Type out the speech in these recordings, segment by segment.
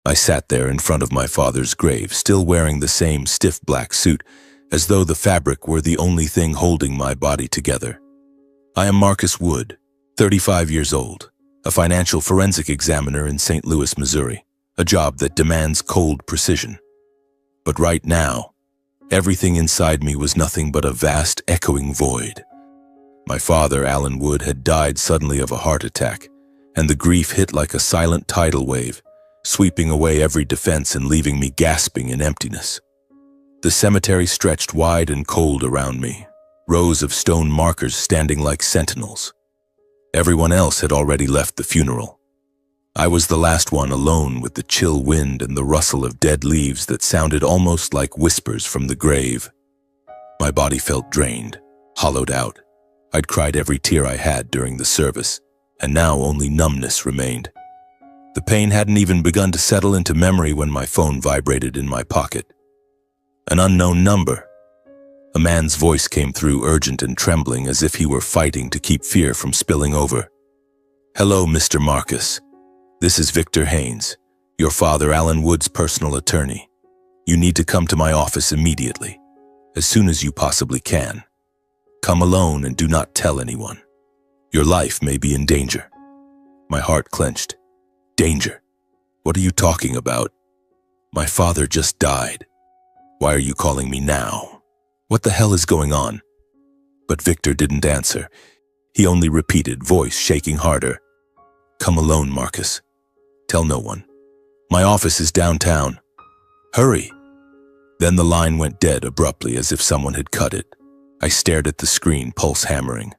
I sat there in front of my father's grave, still wearing the same stiff black suit, as though the fabric were the only thing holding my body together. I am Marcus Wood, 35 years old, a financial forensic examiner in St. Louis, Missouri, a job that demands cold precision. But right now, everything inside me was nothing but a vast, echoing void. My father, Alan Wood, had died suddenly of a heart attack, and the grief hit like a silent tidal wave, sweeping away every defense and leaving me gasping in emptiness. The cemetery stretched wide and cold around me, rows of stone markers standing like sentinels. Everyone else had already left the funeral. I was the last one alone with the chill wind and the rustle of dead leaves that sounded almost like whispers from the grave. My body felt drained, hollowed out. I'd cried every tear I had during the service, and now only numbness remained. The pain hadn't even begun to settle into memory when my phone vibrated in my pocket. An unknown number. A man's voice came through, urgent and trembling, as if he were fighting to keep fear from spilling over. "Hello, Mr. Marcus. This is Victor Haynes, your father Alan Wood's personal attorney. You need to come to my office immediately, as soon as you possibly can. Come alone and do not tell anyone. Your life may be in danger." My heart clenched. Danger? What are you talking about? My father just died. Why are you calling me now? What the hell is going on? But Victor didn't answer. He only repeated, voice shaking harder. "Come alone, Marcus. Tell no one. My office is downtown. Hurry." Then the line went dead abruptly, as if someone had cut it. I stared at the screen, pulse hammering.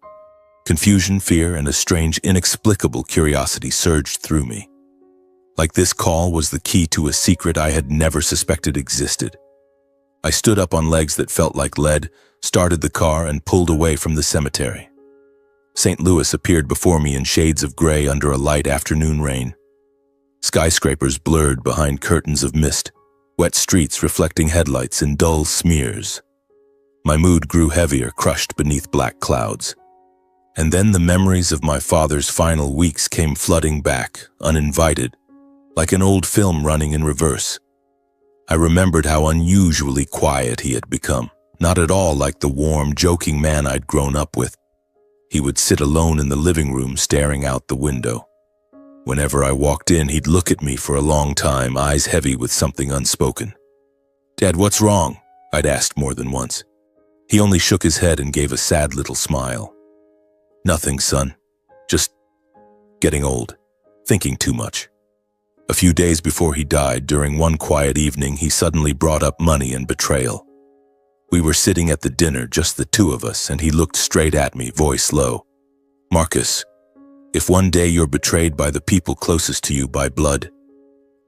Confusion, fear, and a strange, inexplicable curiosity surged through me. Like this call was the key to a secret I had never suspected existed. I stood up on legs that felt like lead, started the car, and pulled away from the cemetery. St. Louis appeared before me in shades of gray under a light afternoon rain. Skyscrapers blurred behind curtains of mist, wet streets reflecting headlights in dull smears. My mood grew heavier, crushed beneath black clouds. And then the memories of my father's final weeks came flooding back, uninvited, like an old film running in reverse. I remembered how unusually quiet he had become, not at all like the warm, joking man I'd grown up with. He would sit alone in the living room staring out the window. Whenever I walked in, he'd look at me for a long time, eyes heavy with something unspoken. "Dad, what's wrong?" I'd asked more than once. He only shook his head and gave a sad little smile. "Nothing, son. Just getting old, thinking too much." A few days before he died, during one quiet evening, he suddenly brought up money and betrayal. We were sitting at the dinner, just the two of us, and he looked straight at me, voice low. "Marcus, if one day you're betrayed by the people closest to you by blood,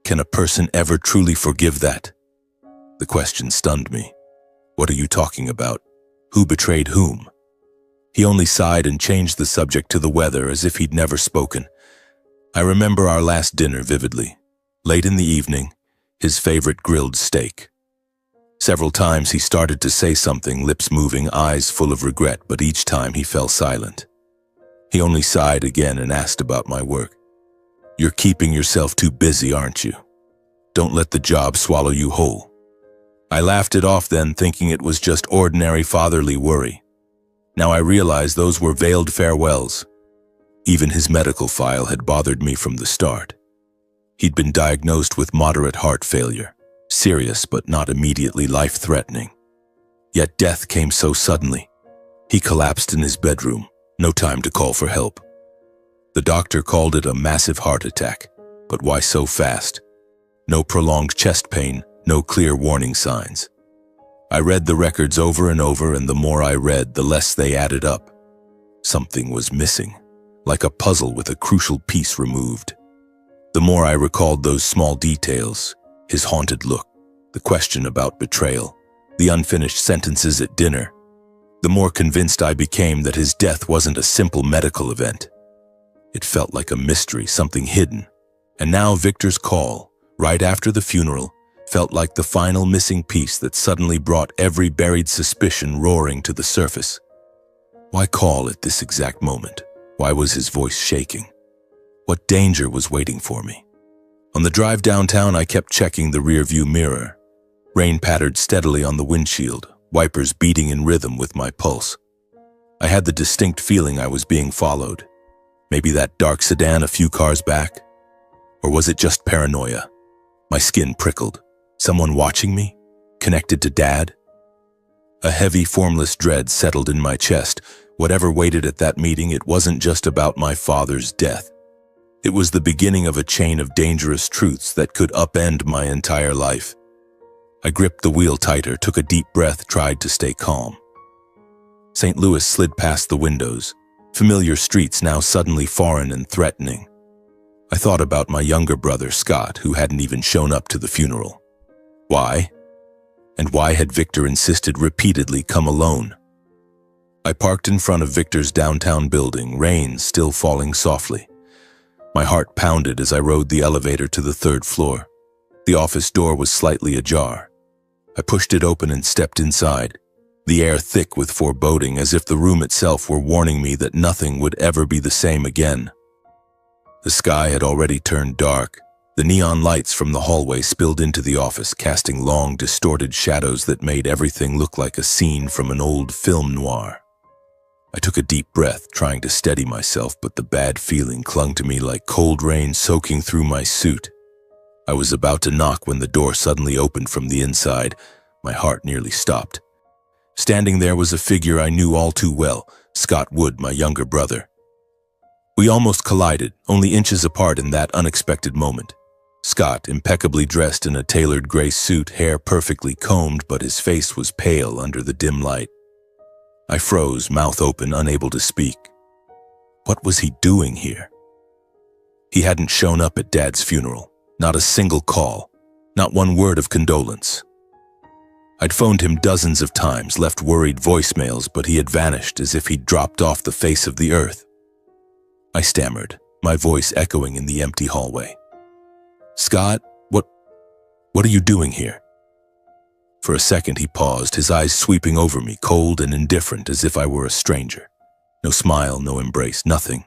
can a person ever truly forgive that?" The question stunned me. "What are you talking about? Who betrayed whom?" He only sighed and changed the subject to the weather, as if he'd never spoken. I remember our last dinner vividly. Late in the evening, his favorite grilled steak. Several times he started to say something, lips moving, eyes full of regret, but each time he fell silent. He only sighed again and asked about my work. "You're keeping yourself too busy, aren't you? Don't let the job swallow you whole." I laughed it off then, thinking it was just ordinary fatherly worry. Now I realize those were veiled farewells. Even his medical file had bothered me from the start. He'd been diagnosed with moderate heart failure, serious but not immediately life-threatening. Yet death came so suddenly. He collapsed in his bedroom, no time to call for help. The doctor called it a massive heart attack, but why so fast? No prolonged chest pain, no clear warning signs. I read the records over and over, and the more I read, the less they added up. Something was missing, like a puzzle with a crucial piece removed. The more I recalled those small details, his haunted look, the question about betrayal, the unfinished sentences at dinner, the more convinced I became that his death wasn't a simple medical event. It felt like a mystery, something hidden. And now Victor's call, right after the funeral, felt like the final missing piece that suddenly brought every buried suspicion roaring to the surface. Why call at this exact moment? Why was his voice shaking? What danger was waiting for me? On the drive downtown, I kept checking the rearview mirror. Rain pattered steadily on the windshield, wipers beating in rhythm with my pulse. I had the distinct feeling I was being followed. Maybe that dark sedan a few cars back? Or was it just paranoia? My skin prickled. Someone watching me? Connected to Dad? A heavy, formless dread settled in my chest. Whatever waited at that meeting, it wasn't just about my father's death. It was the beginning of a chain of dangerous truths that could upend my entire life. I gripped the wheel tighter, took a deep breath, tried to stay calm. St. Louis slid past the windows, familiar streets now suddenly foreign and threatening. I thought about my younger brother, Scott, who hadn't even shown up to the funeral. Why? And why had Victor insisted repeatedly come alone? I parked in front of Victor's downtown building, rain still falling softly. My heart pounded as I rode the elevator to the 3rd floor. The office door was slightly ajar. I pushed it open and stepped inside, the air thick with foreboding, as if the room itself were warning me that nothing would ever be the same again. The sky had already turned dark. The neon lights from the hallway spilled into the office, casting long, distorted shadows that made everything look like a scene from an old film noir. I took a deep breath, trying to steady myself, but the bad feeling clung to me like cold rain soaking through my suit. I was about to knock when the door suddenly opened from the inside. My heart nearly stopped. Standing there was a figure I knew all too well, Scott Wood, my younger brother. We almost collided, only inches apart in that unexpected moment. Scott, impeccably dressed in a tailored gray suit, hair perfectly combed, but his face was pale under the dim light. I froze, mouth open, unable to speak. What was he doing here? He hadn't shown up at Dad's funeral. Not a single call. Not one word of condolence. I'd phoned him dozens of times, left worried voicemails, but he had vanished as if he'd dropped off the face of the earth. I stammered, my voice echoing in the empty hallway. Scott, what are you doing here? For a second he paused, his eyes sweeping over me, cold and indifferent, as if I were a stranger. No smile, no embrace, nothing.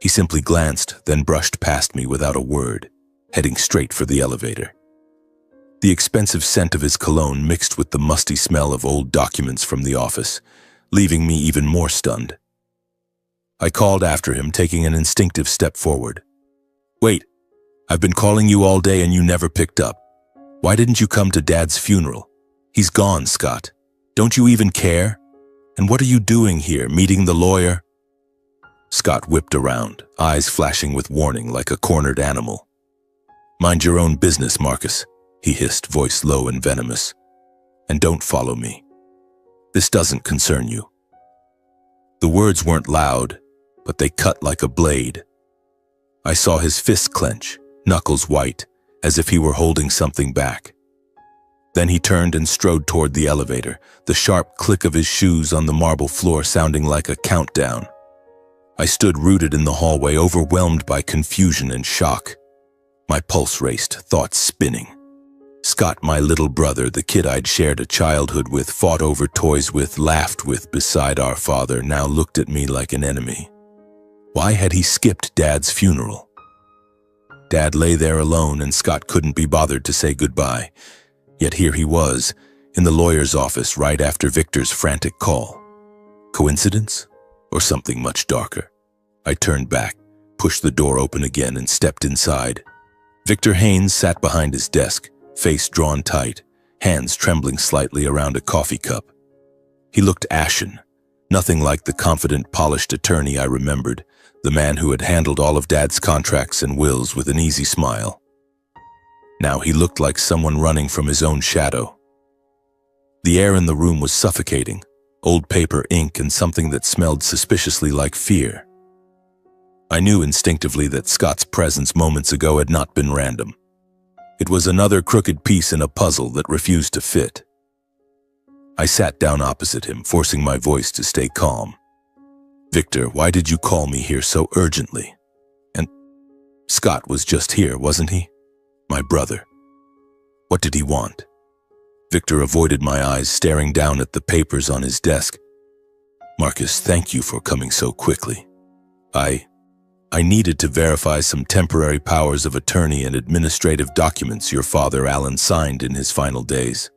He simply glanced, then brushed past me without a word, heading straight for the elevator. The expensive scent of his cologne mixed with the musty smell of old documents from the office, leaving me even more stunned. I called after him, taking an instinctive step forward. Wait, I've been calling you all day and you never picked up. Why didn't you come to Dad's funeral? He's gone, Scott. Don't you even care? And what are you doing here, meeting the lawyer? Scott whipped around, eyes flashing with warning like a cornered animal. Mind your own business, Marcus, he hissed, voice low and venomous. And don't follow me. This doesn't concern you. The words weren't loud, but they cut like a blade. I saw his fist clench, knuckles white, as if he were holding something back. Then he turned and strode toward the elevator, the sharp click of his shoes on the marble floor sounding like a countdown. I stood rooted in the hallway, overwhelmed by confusion and shock. My pulse raced, thoughts spinning. Scott, my little brother, the kid I'd shared a childhood with, fought over toys with, laughed with beside our father, now looked at me like an enemy. Why had he skipped Dad's funeral? Dad lay there alone and Scott couldn't be bothered to say goodbye. Yet here he was, in the lawyer's office right after Victor's frantic call. Coincidence? Or something much darker? I turned back, pushed the door open again and stepped inside. Victor Haynes sat behind his desk, face drawn tight, hands trembling slightly around a coffee cup. He looked ashen, nothing like the confident, polished attorney I remembered, the man who had handled all of Dad's contracts and wills with an easy smile. Now he looked like someone running from his own shadow. The air in the room was suffocating, old paper, ink, and something that smelled suspiciously like fear. I knew instinctively that Scott's presence moments ago had not been random. It was another crooked piece in a puzzle that refused to fit. I sat down opposite him, forcing my voice to stay calm. Victor, why did you call me here so urgently? And Scott was just here, wasn't he? My brother. What did he want? Victor avoided my eyes, staring down at the papers on his desk. Marcus, thank you for coming so quickly. I I needed to verify some temporary powers of attorney and administrative documents your father, Alan, signed in his final days.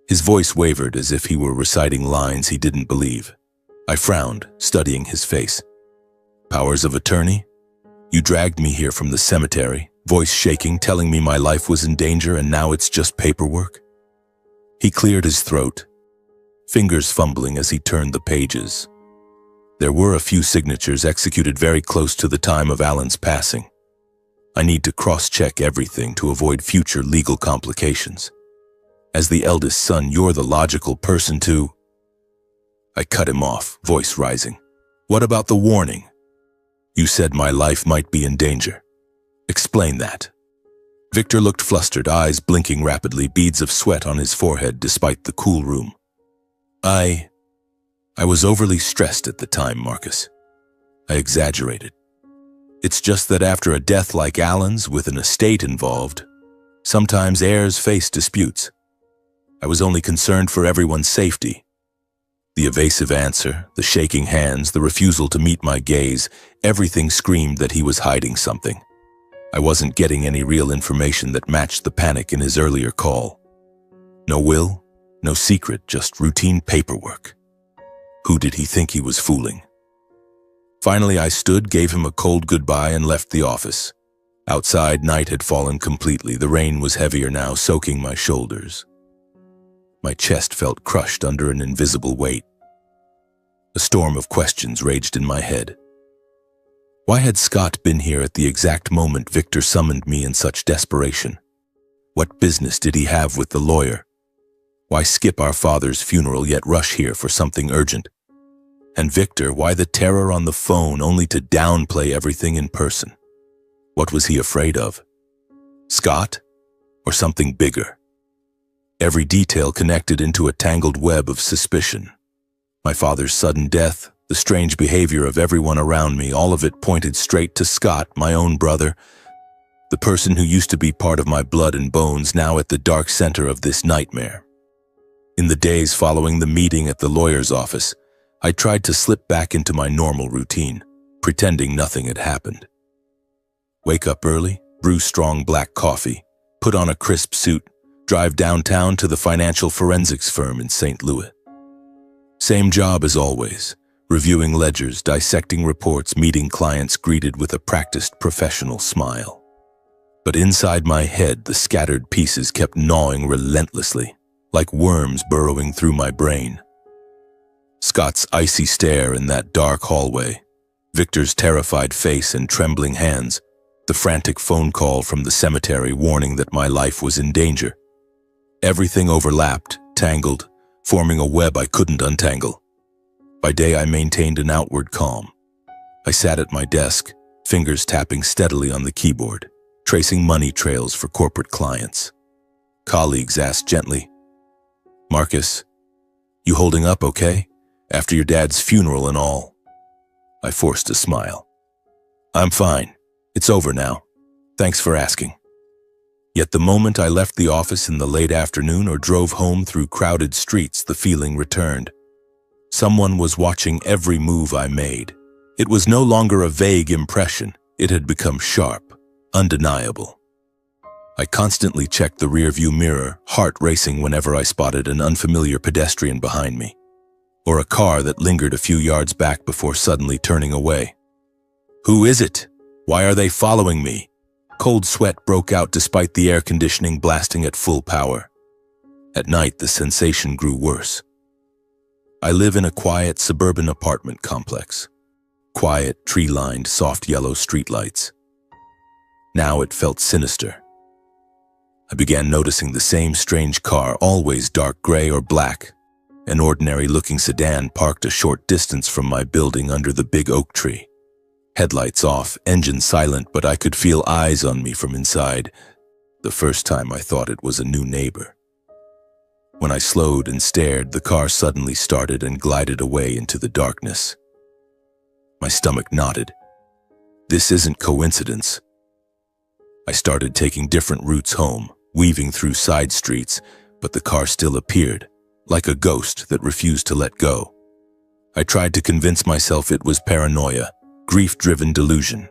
His voice wavered as if he were reciting lines he didn't believe. I frowned, studying his face. Powers of attorney? You dragged me here from the cemetery, voice shaking, telling me my life was in danger and now it's just paperwork? He cleared his throat, fingers fumbling as he turned the pages. There were a few signatures executed very close to the time of Alan's passing. I need to cross-check everything to avoid future legal complications. As the eldest son, you're the logical person to... I cut him off, voice rising. What about the warning? You said my life might be in danger. Explain that. Victor looked flustered, eyes blinking rapidly, beads of sweat on his forehead despite the cool room. I was overly stressed at the time, Marcus. I exaggerated. It's just that after a death like Alan's, with an estate involved, sometimes heirs face disputes. I was only concerned for everyone's safety. The evasive answer, the shaking hands, the refusal to meet my gaze, everything screamed that he was hiding something. I wasn't getting any real information that matched the panic in his earlier call. No will, no secret, just routine paperwork. Who did he think he was fooling? Finally, I stood, gave him a cold goodbye, and left the office. Outside, night had fallen completely. The rain was heavier now, soaking my shoulders. My chest felt crushed under an invisible weight. A storm of questions raged in my head. Why had Scott been here at the exact moment Victor summoned me in such desperation? What business did he have with the lawyer? Why skip our father's funeral yet rush here for something urgent? And Victor, why the terror on the phone only to downplay everything in person? What was he afraid of? Scott? Or something bigger? Every detail connected into a tangled web of suspicion. My father's sudden death, the strange behavior of everyone around me, all of it pointed straight to Scott, my own brother, the person who used to be part of my blood and bones, now at the dark center of this nightmare. In the days following the meeting at the lawyer's office, I tried to slip back into my normal routine, pretending nothing had happened. Wake up early, brew strong black coffee, put on a crisp suit, drive downtown to the financial forensics firm in St. Louis. Same job as always, reviewing ledgers, dissecting reports, meeting clients greeted with a practiced professional smile. But inside my head, the scattered pieces kept gnawing relentlessly, like worms burrowing through my brain. Scott's icy stare in that dark hallway, Victor's terrified face and trembling hands, the frantic phone call from the cemetery warning that my life was in danger. Everything overlapped, tangled, forming a web I couldn't untangle. By day, I maintained an outward calm. I sat at my desk, fingers tapping steadily on the keyboard, tracing money trails for corporate clients. Colleagues asked gently, "Marcus, you holding up okay? After your dad's funeral and all?" I forced a smile. "I'm fine. It's over now. Thanks for asking." Yet the moment I left the office in the late afternoon or drove home through crowded streets, the feeling returned. Someone was watching every move I made. It was no longer a vague impression. It had become sharp, undeniable. I constantly checked the rearview mirror, heart racing whenever I spotted an unfamiliar pedestrian behind me, or a car that lingered a few yards back before suddenly turning away. Who is it? Why are they following me? Cold sweat broke out despite the air conditioning blasting at full power. At night, the sensation grew worse. I live in a quiet suburban apartment complex. Quiet, tree-lined, soft yellow streetlights. Now it felt sinister. I began noticing the same strange car, always dark gray or black, an ordinary-looking sedan parked a short distance from my building under the big oak tree. Headlights off, engine silent, but I could feel eyes on me from inside. The first time I thought it was a new neighbor. When I slowed and stared, the car suddenly started and glided away into the darkness. My stomach knotted. This isn't coincidence. I started taking different routes home, weaving through side streets, but the car still appeared, like a ghost that refused to let go. I tried to convince myself it was paranoia, grief-driven delusion.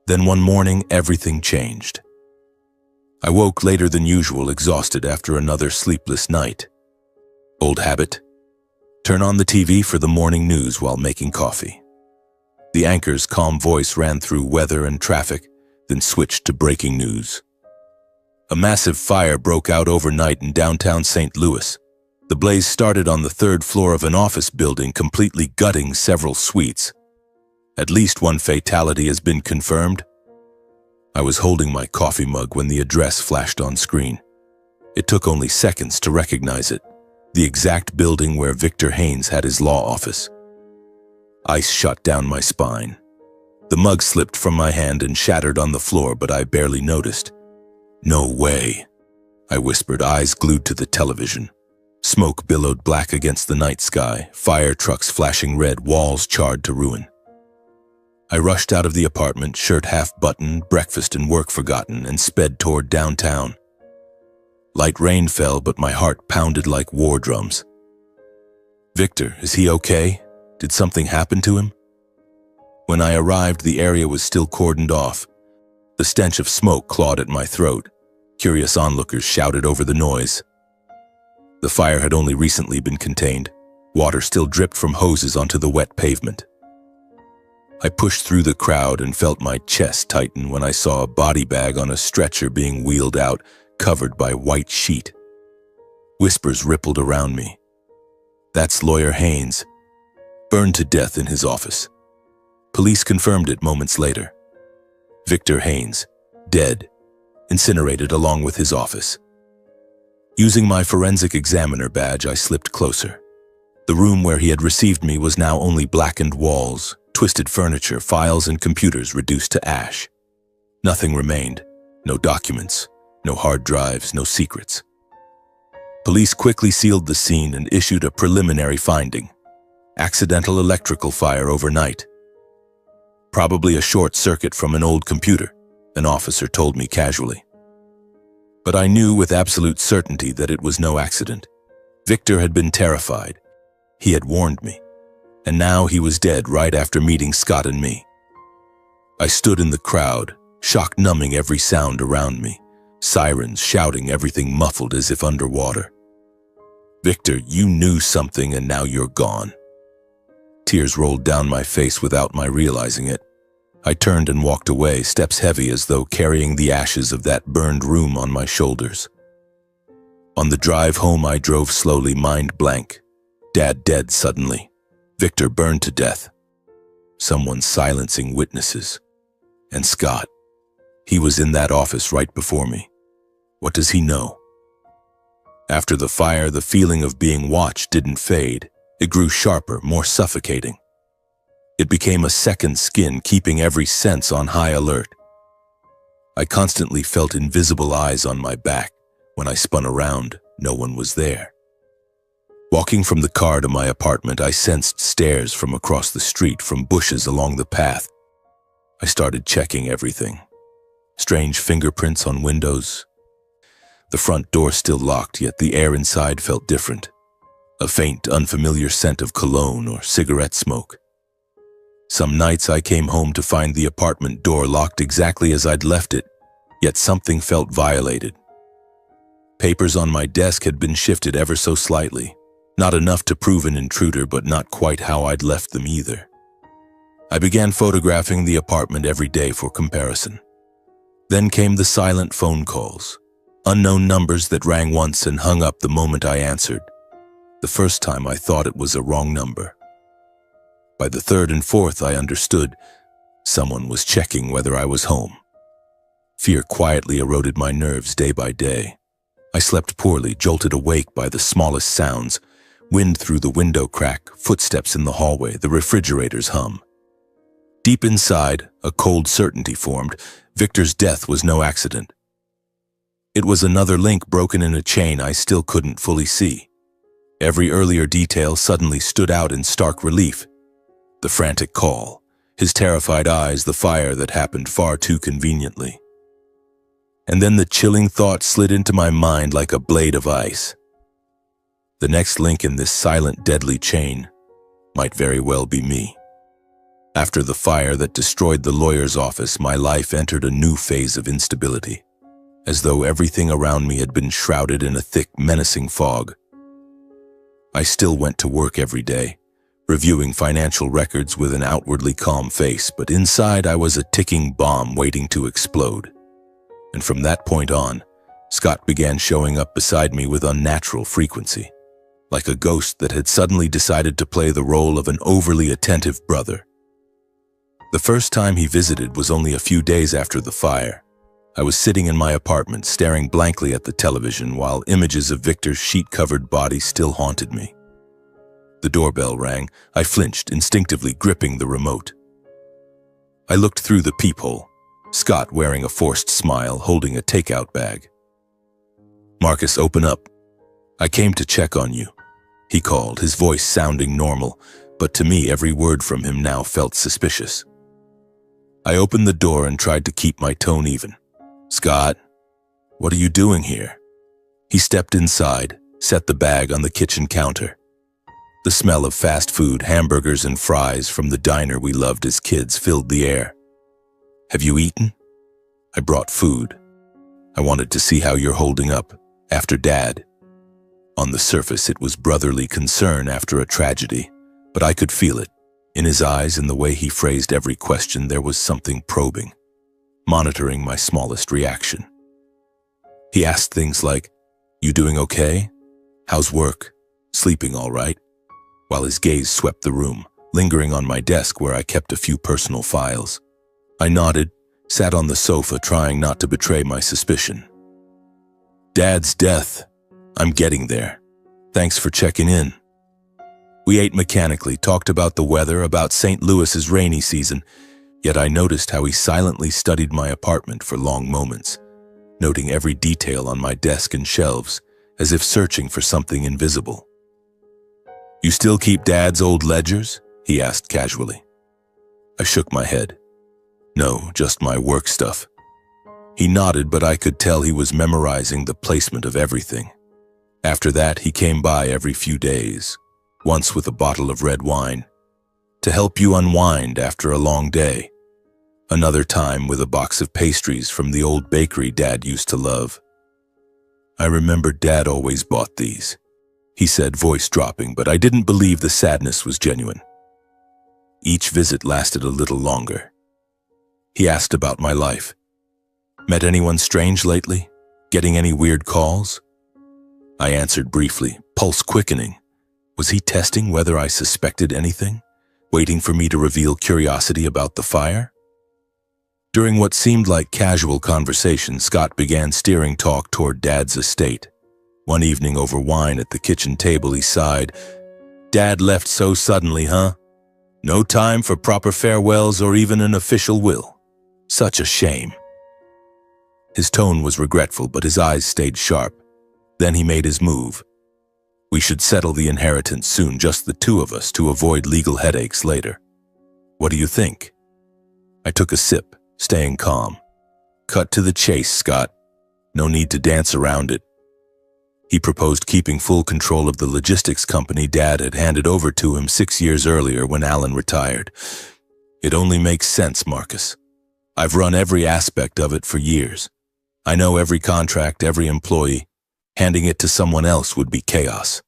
Then one morning, everything changed. I woke later than usual, exhausted after another sleepless night. Old habit. Turn on the TV for the morning news while making coffee. The anchor's calm voice ran through weather and traffic, then switched to breaking news. A massive fire broke out overnight in downtown St. Louis. The blaze started on the third floor of an office building, completely gutting several suites. At least one fatality has been confirmed. I was holding my coffee mug when the address flashed on screen. It took only seconds to recognize it, the exact building where Victor Haynes had his law office. Ice shot down my spine. The mug slipped from my hand and shattered on the floor, but I barely noticed. "No way," I whispered, eyes glued to the television. Smoke billowed black against the night sky, fire trucks flashing red, walls charred to ruin. I rushed out of the apartment, shirt half buttoned, breakfast and work forgotten, and sped toward downtown. Light rain fell, but my heart pounded like war drums. Victor, is he okay? Did something happen to him? When I arrived, the area was still cordoned off. The stench of smoke clawed at my throat. Curious onlookers shouted over the noise. The fire had only recently been contained. Water still dripped from hoses onto the wet pavement. I pushed through the crowd and felt my chest tighten when I saw a body bag on a stretcher being wheeled out, covered by white sheet. Whispers rippled around me. That's Lawyer Haynes, burned to death in his office. Police confirmed it moments later. Victor Haynes, dead, incinerated along with his office. Using my forensic examiner badge, I slipped closer. The room where he had received me was now only blackened walls, twisted furniture, files and computers reduced to ash. Nothing remained. No documents, no hard drives, no secrets. Police quickly sealed the scene and issued a preliminary finding. Accidental electrical fire overnight. Probably a short circuit from an old computer, an officer told me casually. But I knew with absolute certainty that it was no accident. Victor had been terrified. He had warned me. And now he was dead right after meeting Scott and me. I stood in the crowd, shock numbing every sound around me. Sirens shouting, everything muffled as if underwater. Victor, you knew something and now you're gone. Tears rolled down my face without my realizing it. I turned and walked away, steps heavy as though carrying the ashes of that burned room on my shoulders. On the drive home, I drove slowly, mind blank. Dad dead suddenly. Victor burned to death. Someone silencing witnesses. And Scott. He was in that office right before me. What does he know? After the fire, the feeling of being watched didn't fade. It grew sharper, more suffocating. It became a second skin, keeping every sense on high alert. I constantly felt invisible eyes on my back. When I spun around, no one was there. Walking from the car to my apartment, I sensed stares from across the street, from bushes along the path. I started checking everything. Strange fingerprints on windows. The front door still locked, yet the air inside felt different. A faint, unfamiliar scent of cologne or cigarette smoke. Some nights I came home to find the apartment door locked exactly as I'd left it, yet something felt violated. Papers on my desk had been shifted ever so slightly. Not enough to prove an intruder, but not quite how I'd left them either. I began photographing the apartment every day for comparison. Then came the silent phone calls, unknown numbers that rang once and hung up the moment I answered. The first time I thought it was a wrong number. By the third and fourth, I understood. Someone was checking whether I was home. Fear quietly eroded my nerves day by day. I slept poorly, jolted awake by the smallest sounds. Wind through the window crack, footsteps in the hallway, the refrigerator's hum. Deep inside, a cold certainty formed. Victor's death was no accident. It was another link broken in a chain I still couldn't fully see. Every earlier detail suddenly stood out in stark relief. The frantic call, his terrified eyes, the fire that happened far too conveniently. And then the chilling thought slid into my mind like a blade of ice. The next link in this silent, deadly chain might very well be me. After the fire that destroyed the lawyer's office, my life entered a new phase of instability, as though everything around me had been shrouded in a thick, menacing fog. I still went to work every day, reviewing financial records with an outwardly calm face, but inside I was a ticking bomb waiting to explode. And from that point on, Scott began showing up beside me with unnatural frequency, like a ghost that had suddenly decided to play the role of an overly attentive brother. The first time he visited was only a few days after the fire. I was sitting in my apartment, staring blankly at the television while images of Victor's sheet-covered body still haunted me. The doorbell rang. I flinched, instinctively gripping the remote. I looked through the peephole, Scott wearing a forced smile, holding a takeout bag. "Marcus, open up. I came to check on you," he called, his voice sounding normal, but to me every word from him now felt suspicious. I opened the door and tried to keep my tone even. "Scott, what are you doing here?" He stepped inside, set the bag on the kitchen counter. The smell of fast food, hamburgers and fries from the diner we loved as kids filled the air. "Have you eaten?" "I brought food. I wanted to see how you're holding up after Dad." On the surface, it was brotherly concern after a tragedy, but I could feel it. In his eyes and the way he phrased every question, there was something probing, monitoring my smallest reaction. He asked things like, "You doing okay? How's work? Sleeping all right?" While his gaze swept the room, lingering on my desk where I kept a few personal files. I nodded, sat on the sofa trying not to betray my suspicion. "Dad's death. I'm getting there. Thanks for checking in." We ate mechanically, talked about the weather, about St. Louis's rainy season, yet I noticed how he silently studied my apartment for long moments, noting every detail on my desk and shelves, as if searching for something invisible. "You still keep Dad's old ledgers?" he asked casually. I shook my head. "No, just my work stuff." He nodded, but I could tell he was memorizing the placement of everything. After that, he came by every few days, once with a bottle of red wine, to help you unwind after a long day. Another time with a box of pastries from the old bakery Dad used to love. "I remember Dad always bought these," he said, voice dropping, but I didn't believe the sadness was genuine. Each visit lasted a little longer. He asked about my life. "Met anyone strange lately? Getting any weird calls?" I answered briefly, pulse quickening. Was he testing whether I suspected anything, waiting for me to reveal curiosity about the fire? During what seemed like casual conversation, Scott began steering talk toward Dad's estate. One evening over wine at the kitchen table, he sighed. "Dad left so suddenly, huh? No time for proper farewells or even an official will. Such a shame." His tone was regretful, but his eyes stayed sharp. Then he made his move. "We should settle the inheritance soon, just the two of us, to avoid legal headaches later. What do you think?" I took a sip, staying calm. "Cut to the chase, Scott. No need to dance around it." He proposed keeping full control of the logistics company Dad had handed over to him 6 years earlier when Alan retired. "It only makes sense, Marcus. I've run every aspect of it for years. I know every contract, every employee. Handing it to someone else would be chaos.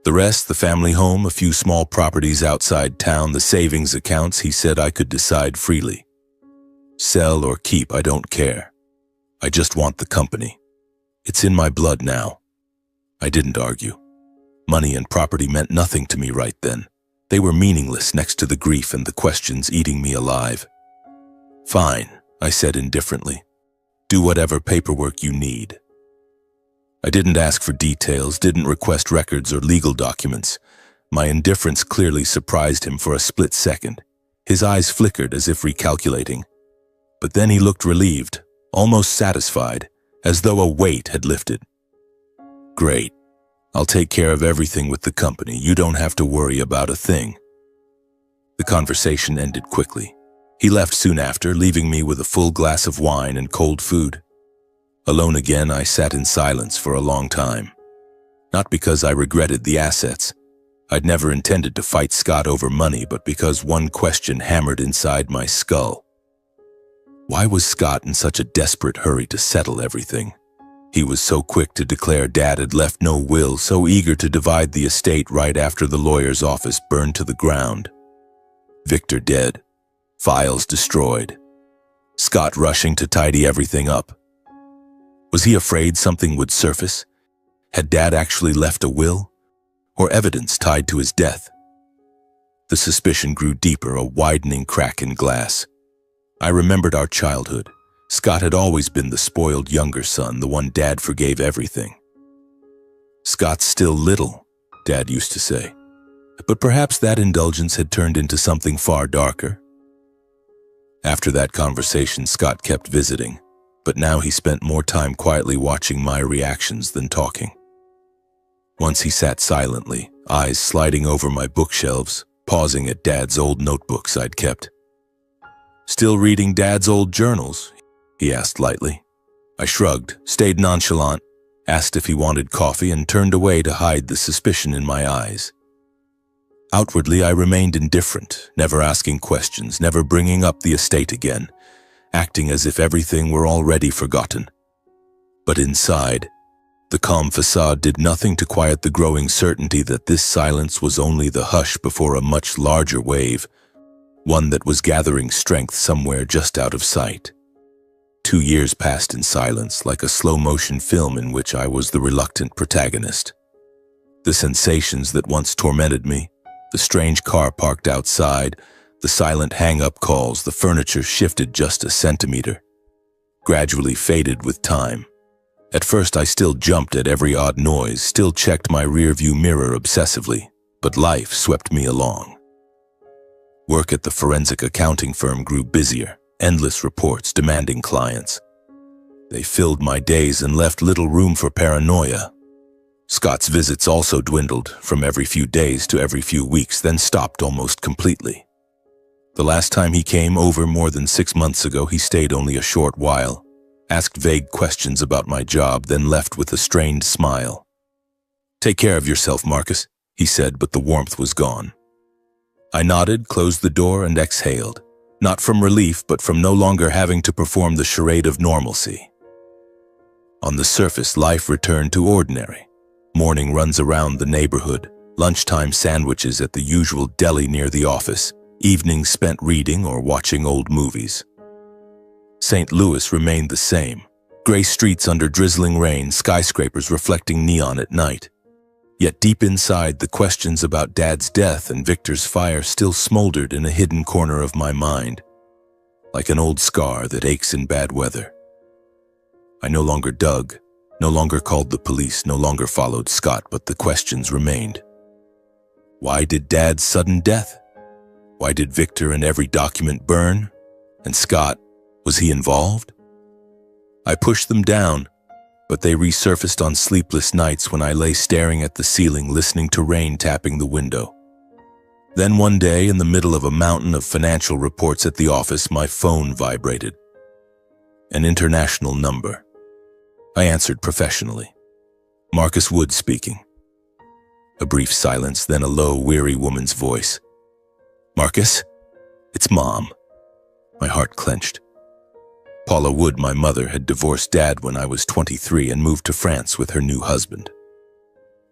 The rest, the family home, a few small properties outside town, the savings accounts, he said I could decide freely. Sell or keep, I don't care. I just want the company. It's in my blood now." I didn't argue. Money and property meant nothing to me right then. They were meaningless next to the grief and the questions eating me alive. "Fine," I said indifferently. "Do whatever paperwork you need." I didn't ask for details, didn't request records or legal documents. My indifference clearly surprised him for a split second. His eyes flickered as if recalculating. But then he looked relieved, almost satisfied, as though a weight had lifted. "Great. I'll take care of everything with the company. You don't have to worry about a thing." The conversation ended quickly. He left soon after, leaving me with a full glass of wine and cold food. Alone again, I sat in silence for a long time. Not because I regretted the assets, I'd never intended to fight Scott over money, but because one question hammered inside my skull. Why was Scott in such a desperate hurry to settle everything? He was so quick to declare Dad had left no will, so eager to divide the estate right after the lawyer's office burned to the ground. Victor dead, files destroyed, Scott rushing to tidy everything up. Was he afraid something would surface? Had Dad actually left a will, or evidence tied to his death? The suspicion grew deeper, a widening crack in glass. I remembered our childhood. Scott had always been the spoiled younger son, the one Dad forgave everything. Scott's still little, Dad used to say. But perhaps that indulgence had turned into something far darker. After that conversation, Scott kept visiting, but now he spent more time quietly watching my reactions than talking. Once he sat silently, eyes sliding over my bookshelves, pausing at Dad's old notebooks I'd kept. "Still reading Dad's old journals?" he asked lightly. I shrugged, stayed nonchalant, asked if he wanted coffee, and turned away to hide the suspicion in my eyes. Outwardly, I remained indifferent, never asking questions, never bringing up the estate again, acting as if everything were already forgotten. But inside, the calm facade did nothing to quiet the growing certainty that this silence was only the hush before a much larger wave, one that was gathering strength somewhere just out of sight. 2 years passed in silence, like a slow-motion film in which I was the reluctant protagonist. The sensations that once tormented me, the strange car parked outside, the silent hang-up calls, the furniture shifted just a centimeter, gradually faded with time. At first I still jumped at every odd noise, still checked my rearview mirror obsessively, but life swept me along. Work at the forensic accounting firm grew busier, endless reports demanding clients. They filled my days and left little room for paranoia. Scott's visits also dwindled, from every few days to every few weeks, then stopped almost completely. The last time he came over more than 6 months ago, he stayed only a short while, asked vague questions about my job, then left with a strained smile. "Take care of yourself, Marcus," he said, but the warmth was gone. I nodded, closed the door, and exhaled, not from relief, but from no longer having to perform the charade of normalcy. On the surface, life returned to ordinary. Morning runs around the neighborhood, lunchtime sandwiches at the usual deli near the office, evenings spent reading or watching old movies. St. Louis remained the same. Gray streets under drizzling rain, skyscrapers reflecting neon at night. Yet deep inside, the questions about Dad's death and Victor's fire still smoldered in a hidden corner of my mind, like an old scar that aches in bad weather. I no longer dug, no longer called the police, no longer followed Scott, but the questions remained. Why did Dad's sudden death? Why did Victor and every document burn? And Scott, was he involved? I pushed them down, but they resurfaced on sleepless nights when I lay staring at the ceiling, listening to rain tapping the window. Then one day, in the middle of a mountain of financial reports at the office, my phone vibrated. An international number. I answered professionally. Marcus Wood speaking. A brief silence, then a low, weary woman's voice. "Marcus, it's Mom." My heart clenched. Paula Wood, my mother, had divorced Dad when I was 23 and moved to France with her new husband.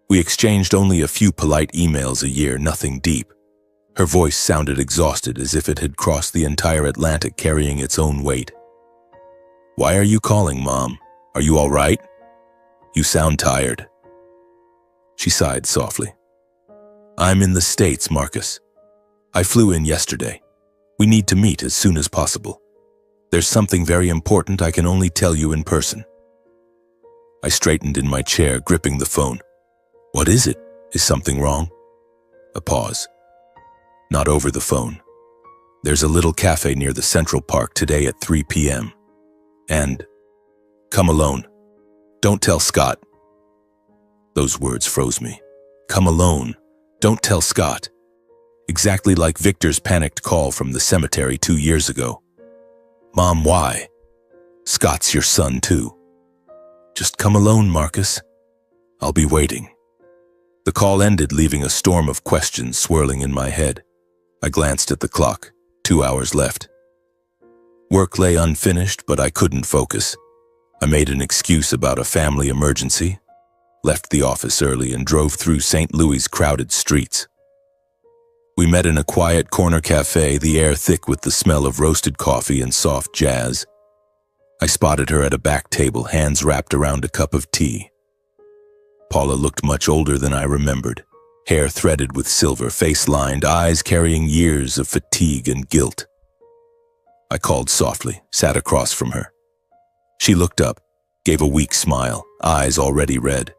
We exchanged only a few polite emails a year, nothing deep. Her voice sounded exhausted, as if it had crossed the entire Atlantic carrying its own weight. "Why are you calling, Mom? Are you all right? You sound tired." She sighed softly. "I'm in the States, Marcus. I flew in yesterday. We need to meet as soon as possible. There's something very important I can only tell you in person." I straightened in my chair, gripping the phone. "What is it? Is something wrong?" A pause. "Not over the phone. There's a little cafe near the Central Park today at 3 p.m. And come alone. Don't tell Scott." Those words froze me. Come alone. Don't tell Scott. Exactly like Victor's panicked call from the cemetery 2 years ago. "Mom, why? Scott's your son, too." "Just come alone, Marcus. I'll be waiting." The call ended, leaving a storm of questions swirling in my head. I glanced at the clock. 2 hours left. Work lay unfinished, but I couldn't focus. I made an excuse about a family emergency, left the office early, and drove through St. Louis' crowded streets. We met in a quiet corner cafe, the air thick with the smell of roasted coffee and soft jazz. I spotted her at a back table, hands wrapped around a cup of tea. Paula looked much older than I remembered, hair threaded with silver, face lined, eyes carrying years of fatigue and guilt. I called softly, sat across from her. She looked up, gave a weak smile, eyes already red.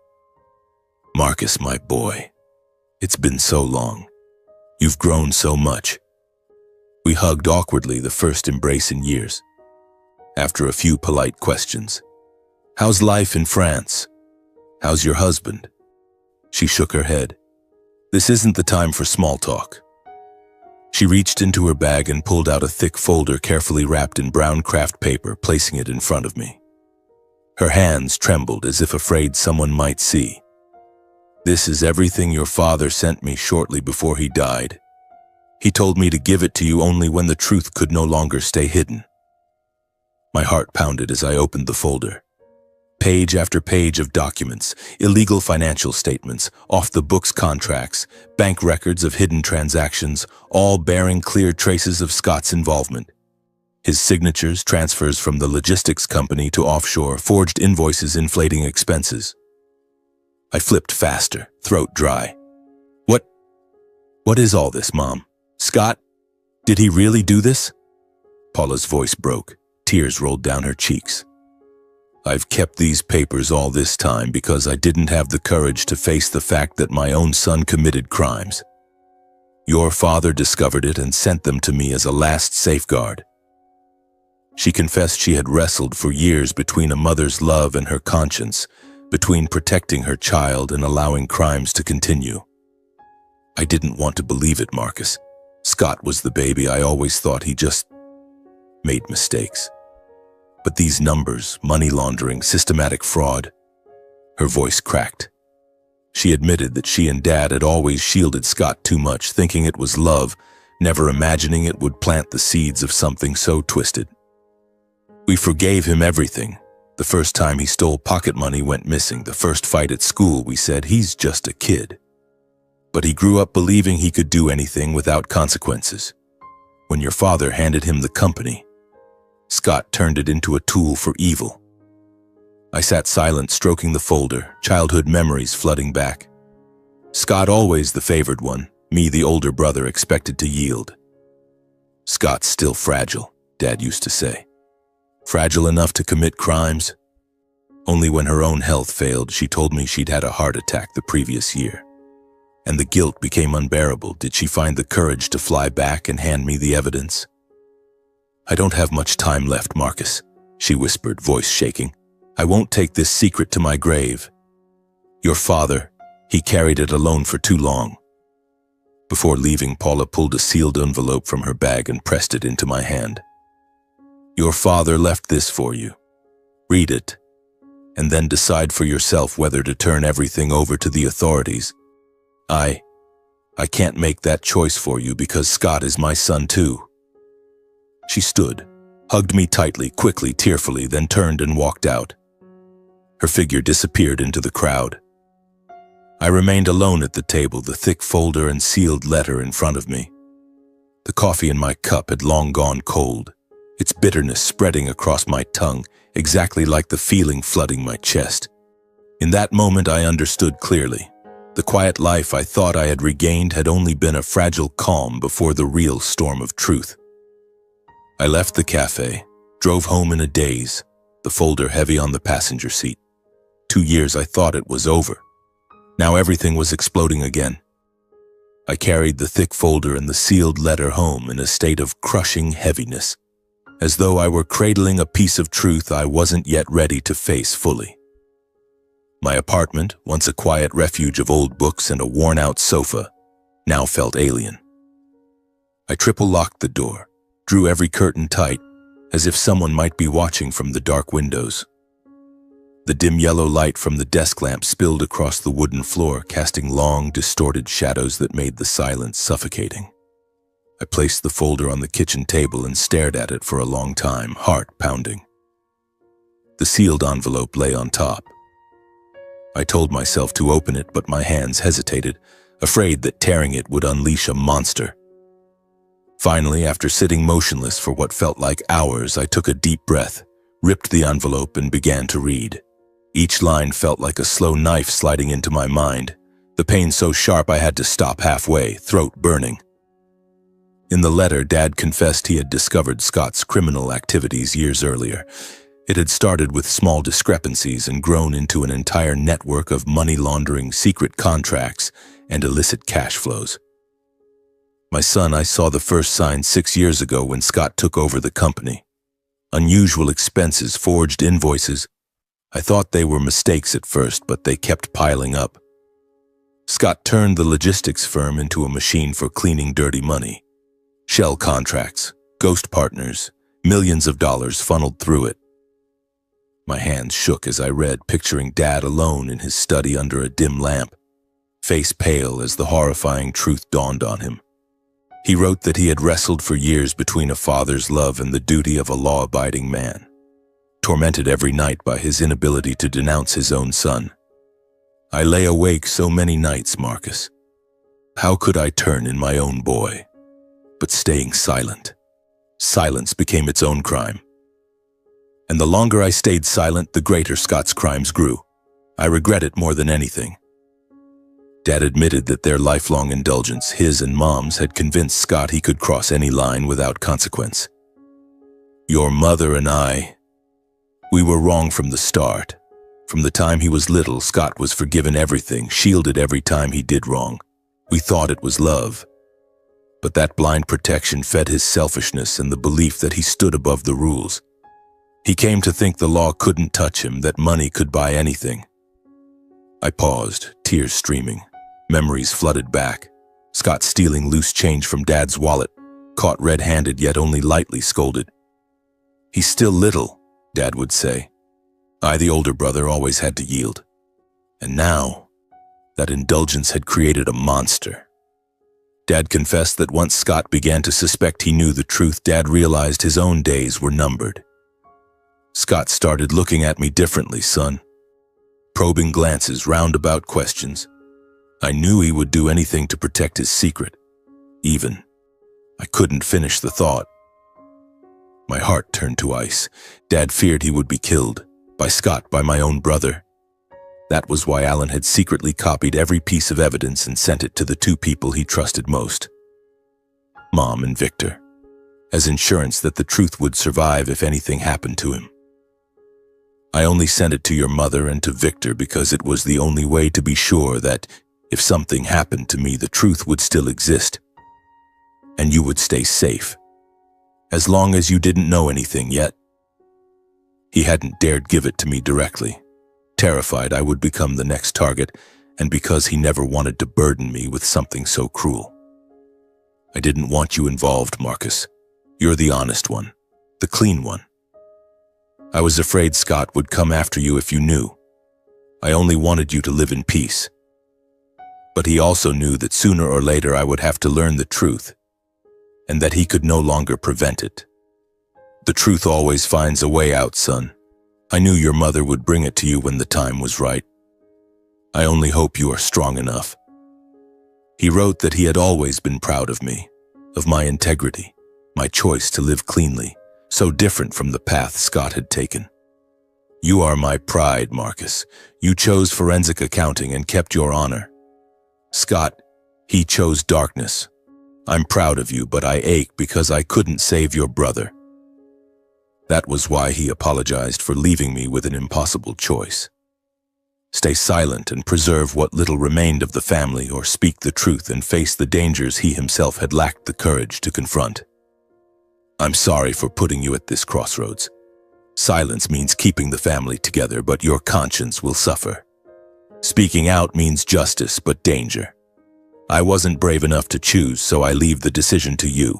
"Marcus, my boy, it's been so long. You've grown so much." We hugged awkwardly, the first embrace in years. After a few polite questions, "How's life in France? How's your husband?" She shook her head. "This isn't the time for small talk." She reached into her bag and pulled out a thick folder carefully wrapped in brown craft paper, placing it in front of me. Her hands trembled as if afraid someone might see. "This is everything your father sent me shortly before he died. He told me to give it to you only when the truth could no longer stay hidden." My heart pounded as I opened the folder. Page after page of documents, illegal financial statements, off-the-books contracts, bank records of hidden transactions, all bearing clear traces of Scott's involvement. His signatures, transfers from the logistics company to offshore, forged invoices inflating expenses. I flipped faster, throat dry. What is all this, Mom? Scott? Did he really do this?" Paula's voice broke. Tears rolled down her cheeks. "I've kept these papers all this time because I didn't have the courage to face the fact that my own son committed crimes. Your father discovered it and sent them to me as a last safeguard." She confessed she had wrestled for years between a mother's love and her conscience, between protecting her child and allowing crimes to continue. "I didn't want to believe it, Marcus. Scott was the baby. I always thought he just made mistakes. But these numbers, money laundering, systematic fraud..." Her voice cracked. She admitted that she and Dad had always shielded Scott too much, thinking it was love, never imagining it would plant the seeds of something so twisted. "We forgave him everything. The first time he stole pocket money went missing. The first fight at school, we said, he's just a kid. But he grew up believing he could do anything without consequences. When your father handed him the company, Scott turned it into a tool for evil." I sat silent, stroking the folder, childhood memories flooding back. Scott always the favored one, me the older brother expected to yield. "Scott's still fragile," Dad used to say. "Fragile enough to commit crimes?" Only when her own health failed, she told me she'd had a heart attack the previous year. And the guilt became unbearable, did she find the courage to fly back and hand me the evidence. "I don't have much time left, Marcus," she whispered, voice shaking. "I won't take this secret to my grave. Your father, he carried it alone for too long." Before leaving, Paula pulled a sealed envelope from her bag and pressed it into my hand. "Your father left this for you. Read it, and then decide for yourself whether to turn everything over to the authorities. I can't make that choice for you because Scott is my son too." She stood, hugged me tightly, quickly, tearfully, then turned and walked out. Her figure disappeared into the crowd. I remained alone at the table, the thick folder and sealed letter in front of me. The coffee in my cup had long gone cold, its bitterness spreading across my tongue, exactly like the feeling flooding my chest. In that moment, I understood clearly. The quiet life I thought I had regained had only been a fragile calm before the real storm of truth. I left the cafe, drove home in a daze, the folder heavy on the passenger seat. 2 years I thought it was over. Now everything was exploding again. I carried the thick folder and the sealed letter home in a state of crushing heaviness, as though I were cradling a piece of truth I wasn't yet ready to face fully. My apartment, once a quiet refuge of old books and a worn-out sofa, now felt alien. I triple-locked the door, drew every curtain tight, as if someone might be watching from the dark windows. The dim yellow light from the desk lamp spilled across the wooden floor, casting long, distorted shadows that made the silence suffocating. I placed the folder on the kitchen table and stared at it for a long time, heart pounding. The sealed envelope lay on top. I told myself to open it, but my hands hesitated, afraid that tearing it would unleash a monster. Finally, after sitting motionless for what felt like hours, I took a deep breath, ripped the envelope, and began to read. Each line felt like a slow knife sliding into my mind, the pain so sharp I had to stop halfway, throat burning. In the letter, Dad confessed he had discovered Scott's criminal activities years earlier. It had started with small discrepancies and grown into an entire network of money laundering, secret contracts, and illicit cash flows. My son, I saw the first signs 6 years ago when Scott took over the company. Unusual expenses, forged invoices. I thought they were mistakes at first, but they kept piling up. Scott turned the logistics firm into a machine for cleaning dirty money. Shell contracts, ghost partners, millions of dollars funneled through it. My hands shook as I read, picturing Dad alone in his study under a dim lamp, face pale as the horrifying truth dawned on him. He wrote that he had wrestled for years between a father's love and the duty of a law-abiding man, tormented every night by his inability to denounce his own son. I lay awake so many nights, Marcus. How could I turn in my own boy? But staying silent. Silence became its own crime. And the longer I stayed silent, the greater Scott's crimes grew. I regret it more than anything. Dad admitted that their lifelong indulgence, his and Mom's, had convinced Scott he could cross any line without consequence. Your mother and I, we were wrong from the start. From the time he was little, Scott was forgiven everything, shielded every time he did wrong. We thought it was love. But that blind protection fed his selfishness and the belief that he stood above the rules. He came to think the law couldn't touch him, that money could buy anything. I paused, tears streaming. Memories flooded back. Scott stealing loose change from Dad's wallet, caught red-handed yet only lightly scolded. He's still little, Dad would say. I, the older brother, always had to yield. And now, that indulgence had created a monster. Dad confessed that once Scott began to suspect he knew the truth, Dad realized his own days were numbered. Scott started looking at me differently, son. Probing glances, roundabout questions. I knew he would do anything to protect his secret. Even. I couldn't finish the thought. My heart turned to ice. Dad feared he would be killed. By Scott, by my own brother. That was why Alan had secretly copied every piece of evidence and sent it to the two people he trusted most. Mom and Victor. As insurance that the truth would survive if anything happened to him. I only sent it to your mother and to Victor because it was the only way to be sure that if something happened to me, the truth would still exist. And you would stay safe. As long as you didn't know anything yet. He hadn't dared give it to me directly, terrified I would become the next target, and because he never wanted to burden me with something so cruel. I didn't want you involved, Marcus. You're the honest one, the clean one. I was afraid Scott would come after you if you knew. I only wanted you to live in peace. But he also knew that sooner or later I would have to learn the truth, and that he could no longer prevent it. The truth always finds a way out, son. I knew your mother would bring it to you when the time was right. I only hope you are strong enough. He wrote that he had always been proud of me, of my integrity, my choice to live cleanly, so different from the path Scott had taken. You are my pride, Marcus. You chose forensic accounting and kept your honor. Scott, he chose darkness. I'm proud of you, but I ache because I couldn't save your brother. That was why he apologized for leaving me with an impossible choice. Stay silent and preserve what little remained of the family, or speak the truth and face the dangers he himself had lacked the courage to confront. I'm sorry for putting you at this crossroads. Silence means keeping the family together, but your conscience will suffer. Speaking out means justice, but danger. I wasn't brave enough to choose, so I leave the decision to you.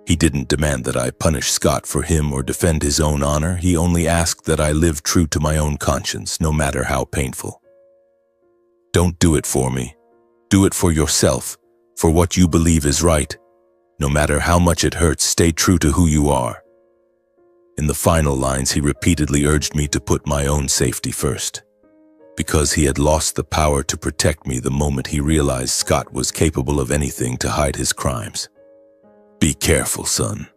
He didn't demand that I punish Scott for him or defend his own honor. He only asked that I live true to my own conscience, no matter how painful. Don't do it for me. Do it for yourself, for what you believe is right. No matter how much it hurts, stay true to who you are. In the final lines, he repeatedly urged me to put my own safety first, because he had lost the power to protect me the moment he realized Scott was capable of anything to hide his crimes. Be careful, son.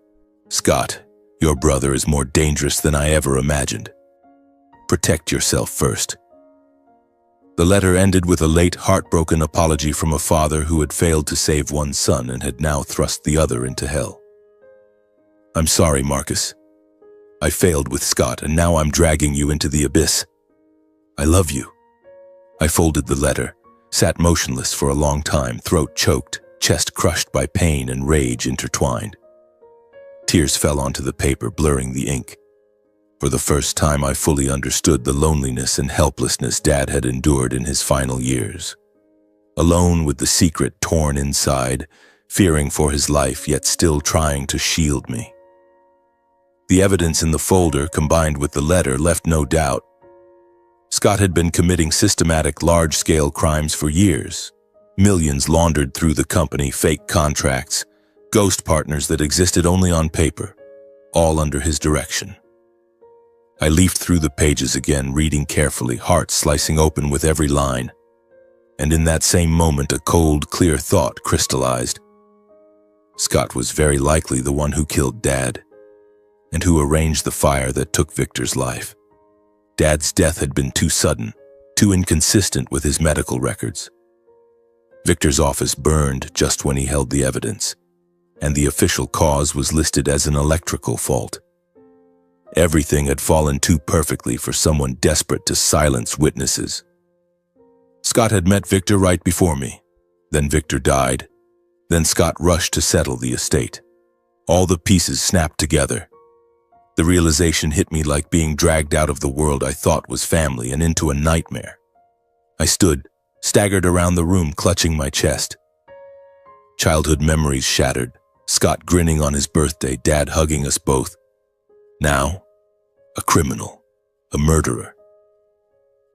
Scott, your brother, is more dangerous than I ever imagined. Protect yourself first. The letter ended with a late, heartbroken apology from a father who had failed to save one son and had now thrust the other into hell. I'm sorry, Marcus. I failed with Scott, and now I'm dragging you into the abyss. I love you. I folded the letter, sat motionless for a long time, throat choked, chest crushed by pain and rage intertwined. Tears fell onto the paper, blurring the ink. For the first time, I fully understood the loneliness and helplessness Dad had endured in his final years. Alone with the secret torn inside, fearing for his life, yet still trying to shield me. The evidence in the folder, combined with the letter, left no doubt. Scott had been committing systematic, large-scale crimes for years. Millions laundered through the company, fake contracts, ghost partners that existed only on paper, all under his direction. I leafed through the pages again, reading carefully, heart slicing open with every line. And in that same moment, a cold, clear thought crystallized. Scott was very likely the one who killed Dad, and who arranged the fire that took Victor's life. Dad's death had been too sudden, too inconsistent with his medical records. Victor's office burned just when he held the evidence, and the official cause was listed as an electrical fault. Everything had fallen too perfectly for someone desperate to silence witnesses. Scott had met Victor right before me. Then Victor died. Then Scott rushed to settle the estate. All the pieces snapped together. The realization hit me like being dragged out of the world I thought was family and into a nightmare. I stood, staggered around the room, clutching my chest. Childhood memories shattered. Scott grinning on his birthday, Dad hugging us both. Now, a criminal, a murderer.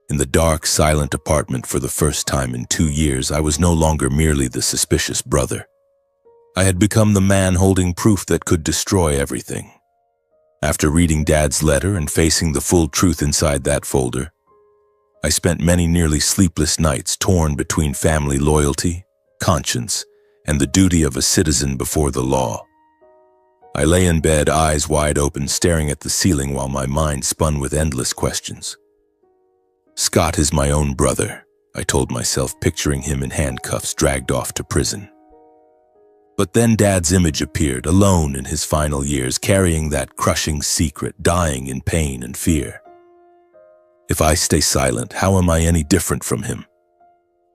In the dark, silent apartment for the first time in 2 years, I was no longer merely the suspicious brother. I had become the man holding proof that could destroy everything. After reading Dad's letter and facing the full truth inside that folder, I spent many nearly sleepless nights torn between family loyalty, conscience, and the duty of a citizen before the law. I lay in bed, eyes wide open, staring at the ceiling while my mind spun with endless questions. Scott is my own brother, I told myself, picturing him in handcuffs, dragged off to prison. But then Dad's image appeared, alone in his final years, carrying that crushing secret, dying in pain and fear. If I stay silent, how am I any different from him?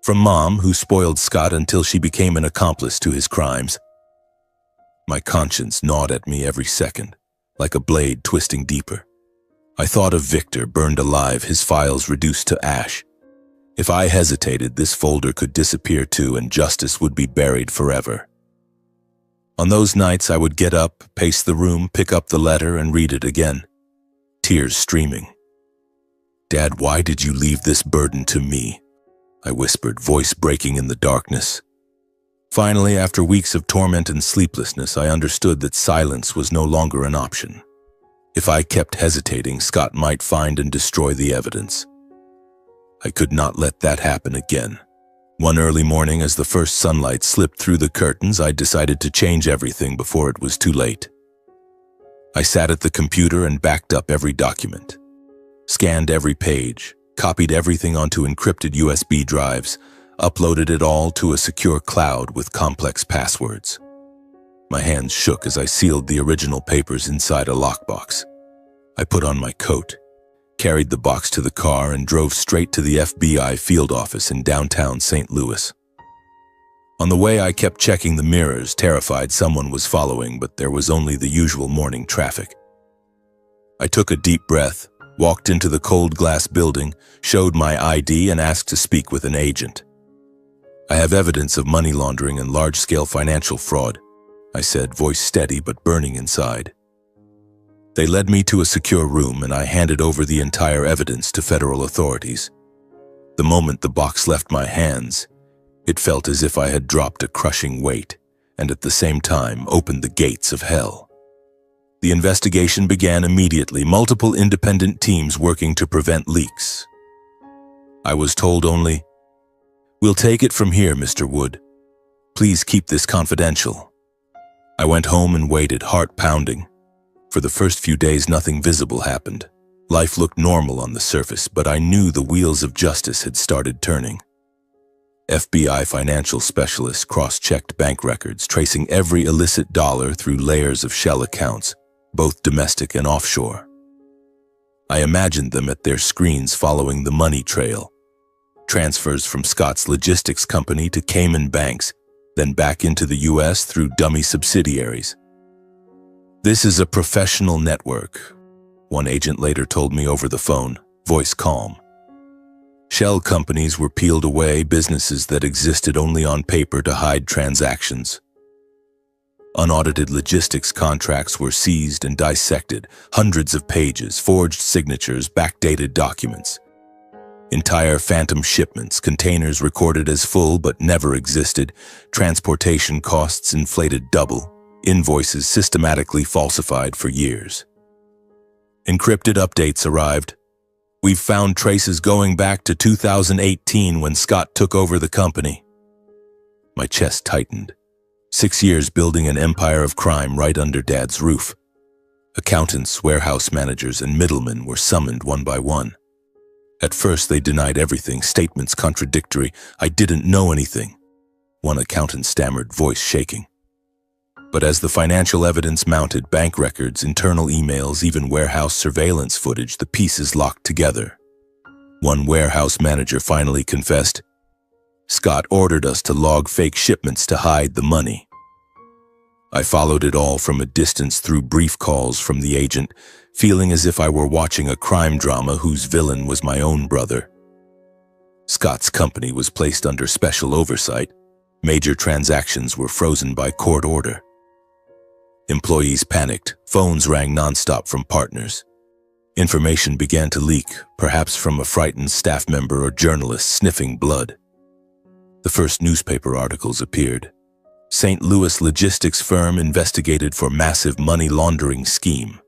From Mom, who spoiled Scott until she became an accomplice to his crimes. My conscience gnawed at me every second, like a blade twisting deeper. I thought of Victor, burned alive, his files reduced to ash. If I hesitated, this folder could disappear too, and justice would be buried forever. On those nights, I would get up, pace the room, pick up the letter, and read it again, tears streaming. Dad, why did you leave this burden to me? I whispered, voice breaking in the darkness. Finally, after weeks of torment and sleeplessness, I understood that silence was no longer an option. If I kept hesitating, Scott might find and destroy the evidence. I could not let that happen again. One early morning, as the first sunlight slipped through the curtains, I decided to change everything before it was too late. I sat at the computer and backed up every document, scanned every page, copied everything onto encrypted USB drives, uploaded it all to a secure cloud with complex passwords. My hands shook as I sealed the original papers inside a lockbox. I put on my coat, carried the box to the car, and drove straight to the FBI field office in downtown St. Louis. On the way, I kept checking the mirrors, terrified someone was following, but there was only the usual morning traffic. I took a deep breath, walked into the cold glass building, showed my ID, and asked to speak with an agent. I have evidence of money laundering and large-scale financial fraud. I said, voice steady but burning inside. They led me to a secure room and I handed over the entire evidence to federal authorities. The moment the box left my hands, it felt as if I had dropped a crushing weight and at the same time opened the gates of hell. The investigation began immediately, multiple independent teams working to prevent leaks. I was told only, "We'll take it from here, Mr. Wood. Please keep this confidential." I went home and waited, heart pounding. For the first few days, nothing visible happened. Life looked normal on the surface, but I knew the wheels of justice had started turning. FBI financial specialists cross-checked bank records, tracing every illicit dollar through layers of shell accounts, both domestic and offshore. I imagined them at their screens following the money trail. Transfers from Scott's logistics company to Cayman banks, then back into the U.S. through dummy subsidiaries. "This is a professional network," one agent later told me over the phone, voice calm. Shell companies were peeled away, businesses that existed only on paper to hide transactions. Unaudited logistics contracts were seized and dissected, hundreds of pages, forged signatures, backdated documents. Entire phantom shipments, containers recorded as full but never existed, transportation costs inflated double, invoices systematically falsified for years. Encrypted updates arrived. "We've found traces going back to 2018 when Scott took over the company." My chest tightened. 6 years building an empire of crime right under Dad's roof. Accountants, warehouse managers, and middlemen were summoned one by one. At first, they denied everything, statements contradictory. "I didn't know anything," one accountant stammered, voice shaking. But as the financial evidence mounted, bank records, internal emails, even warehouse surveillance footage, the pieces locked together. One warehouse manager finally confessed, "Scott ordered us to log fake shipments to hide the money." I followed it all from a distance through brief calls from the agent, feeling as if I were watching a crime drama whose villain was my own brother. Scott's company was placed under special oversight. Major transactions were frozen by court order. Employees panicked. Phones rang nonstop from partners. Information began to leak, perhaps from a frightened staff member or journalist sniffing blood. The first newspaper articles appeared. St. Louis logistics firm investigated for massive money laundering scheme.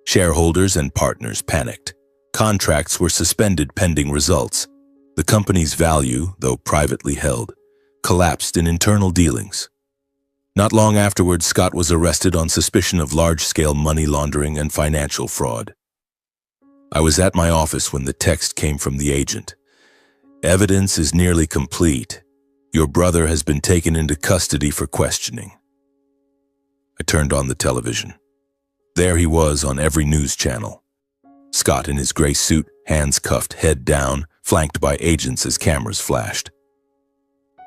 Shareholders and partners panicked. Contracts were suspended pending results. The company's value, though privately held, collapsed in internal dealings. Not long afterwards, Scott was arrested on suspicion of large-scale money laundering and financial fraud. I was at my office when the text came from the agent. "Evidence is nearly complete. Your brother has been taken into custody for questioning." I turned on the television. There he was on every news channel. Scott in his gray suit, hands cuffed, head down, flanked by agents as cameras flashed.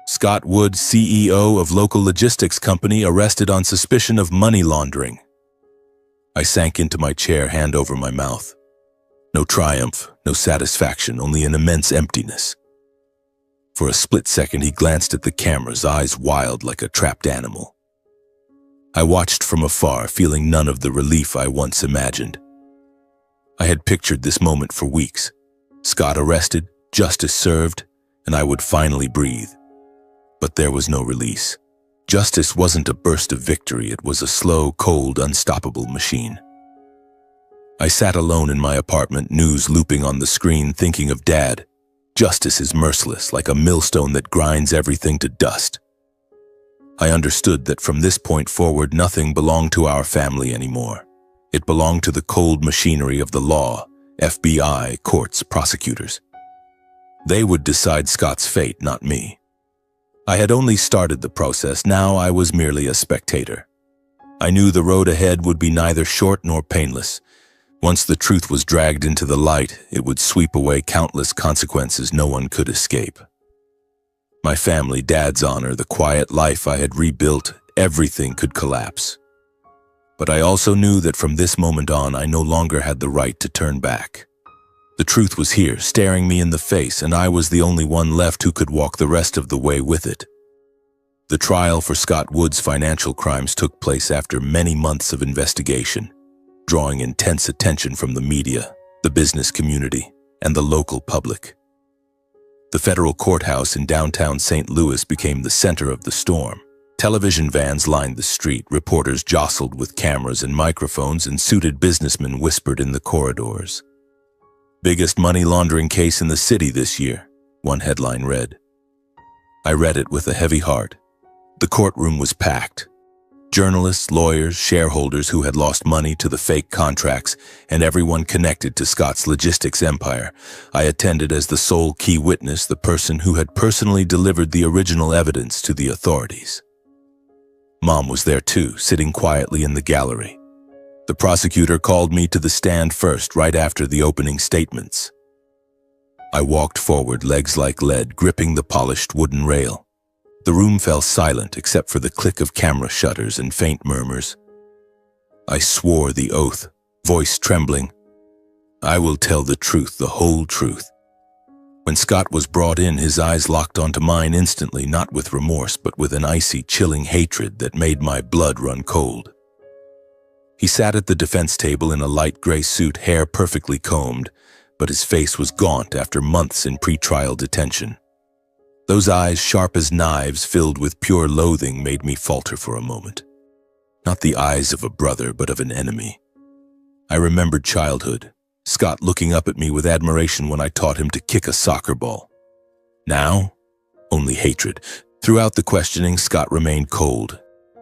"Scott Wood, CEO of local logistics company, arrested on suspicion of money laundering." I sank into my chair, hand over my mouth. No triumph, no satisfaction, only an immense emptiness. For a split second, he glanced at the cameras, eyes wild like a trapped animal. I watched from afar, feeling none of the relief I once imagined. I had pictured this moment for weeks. Scott arrested, justice served, and I would finally breathe. But there was no release. Justice wasn't a burst of victory, it was a slow, cold, unstoppable machine. I sat alone in my apartment, news looping on the screen, thinking of Dad. Justice is merciless, like a millstone that grinds everything to dust. I understood that from this point forward, nothing belonged to our family anymore. It belonged to the cold machinery of the law, FBI, courts, prosecutors. They would decide Scott's fate, not me. I had only started the process, now I was merely a spectator. I knew the road ahead would be neither short nor painless. Once the truth was dragged into the light, it would sweep away countless consequences no one could escape. My family, Dad's honor, the quiet life I had rebuilt, everything could collapse. But I also knew that from this moment on, I no longer had the right to turn back. The truth was here, staring me in the face, and I was the only one left who could walk the rest of the way with it. The trial for Scott Wood's financial crimes took place after many months of investigation, drawing intense attention from the media, the business community, and the local public. The federal courthouse in downtown St. Louis became the center of the storm. Television vans lined the street, reporters jostled with cameras and microphones, and suited businessmen whispered in the corridors. "Biggest money laundering case in the city this year," one headline read. I read it with a heavy heart. The courtroom was packed. Journalists, lawyers, shareholders who had lost money to the fake contracts, and everyone connected to Scott's logistics empire. I attended as the sole key witness, the person who had personally delivered the original evidence to the authorities. Mom was there too, sitting quietly in the gallery. The prosecutor called me to the stand first, right after the opening statements. I walked forward, legs like lead, gripping the polished wooden rail. The room fell silent except for the click of camera shutters and faint murmurs. I swore the oath, voice trembling. "I will tell the truth, the whole truth." When Scott was brought in, his eyes locked onto mine instantly, not with remorse, but with an icy, chilling hatred that made my blood run cold. He sat at the defense table in a light gray suit, hair perfectly combed, but his face was gaunt after months in pretrial detention. Those eyes, sharp as knives, filled with pure loathing, made me falter for a moment. Not the eyes of a brother, but of an enemy. I remembered childhood, Scott looking up at me with admiration when I taught him to kick a soccer ball. Now, only hatred. Throughout the questioning, Scott remained cold,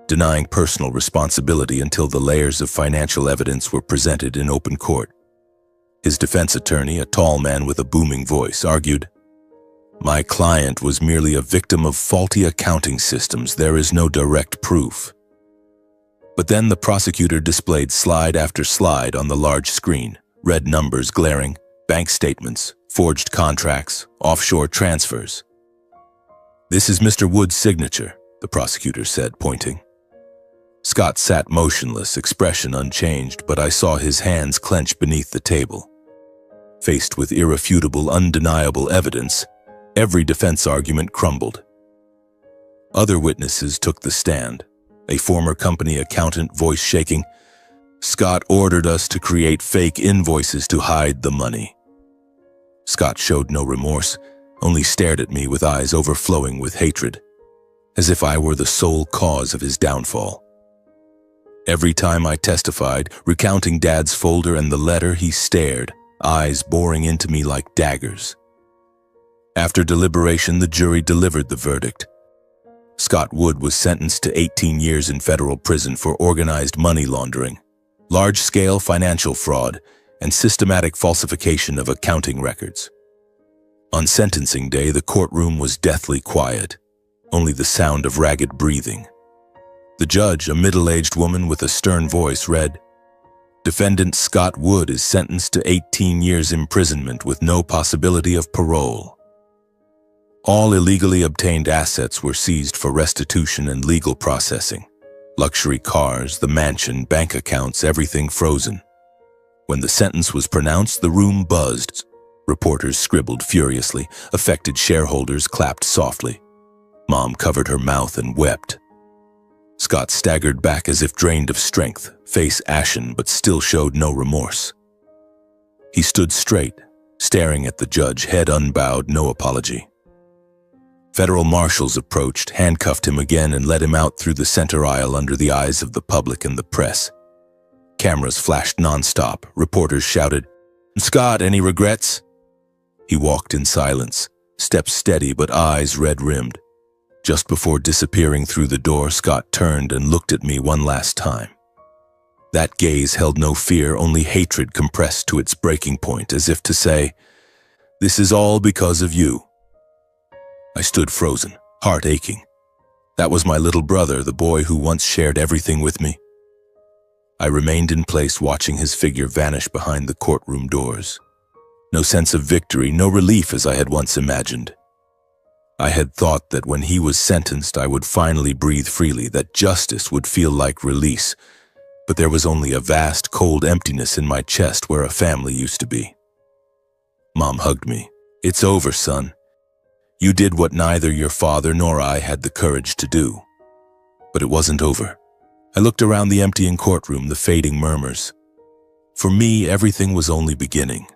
denying personal responsibility until the layers of financial evidence were presented in open court. His defense attorney, a tall man with a booming voice, argued, "My client was merely a victim of faulty accounting systems. There is no direct proof." But then the prosecutor displayed slide after slide on the large screen, red numbers glaring, bank statements, forged contracts, offshore transfers. "This is Mr. Wood's signature," the prosecutor said, pointing. Scott sat motionless, expression unchanged, but I saw his hands clench beneath the table. Faced with irrefutable, undeniable evidence, every defense argument crumbled. Other witnesses took the stand, a former company accountant, voice shaking. "Scott ordered us to create fake invoices to hide the money." Scott showed no remorse, only stared at me with eyes overflowing with hatred, as if I were the sole cause of his downfall. Every time I testified, recounting Dad's folder and the letter, he stared, eyes boring into me like daggers. After deliberation, the jury delivered the verdict. Scott Wood was sentenced to 18 years in federal prison for organized money laundering, large-scale financial fraud, and systematic falsification of accounting records. On sentencing day, the courtroom was deathly quiet, only the sound of ragged breathing. The judge, a middle-aged woman with a stern voice, read, "Defendant Scott Wood is sentenced to 18 years imprisonment with no possibility of parole." All illegally obtained assets were seized for restitution and legal processing. Luxury cars, the mansion, bank accounts, everything frozen. When the sentence was pronounced, the room buzzed. Reporters scribbled furiously. Affected shareholders clapped softly. Mom covered her mouth and wept. Scott staggered back as if drained of strength, face ashen but still showed no remorse. He stood straight, staring at the judge, head unbowed, no apology. Federal marshals approached, handcuffed him again, and led him out through the center aisle under the eyes of the public and the press. Cameras flashed nonstop. Reporters shouted, "Scott, any regrets?" He walked in silence, steps steady but eyes red-rimmed. Just before disappearing through the door, Scott turned and looked at me one last time. That gaze held no fear, only hatred compressed to its breaking point, as if to say, "This is all because of you." I stood frozen, heart aching. That was my little brother, the boy who once shared everything with me. I remained in place, watching his figure vanish behind the courtroom doors. No sense of victory, no relief as I had once imagined. I had thought that when he was sentenced, I would finally breathe freely, that justice would feel like release. But there was only a vast, cold emptiness in my chest where a family used to be. Mom hugged me. "It's over, son. You did what neither your father nor I had the courage to do. But it wasn't over. I looked around the emptying courtroom, the fading murmurs. For me, everything was only beginning.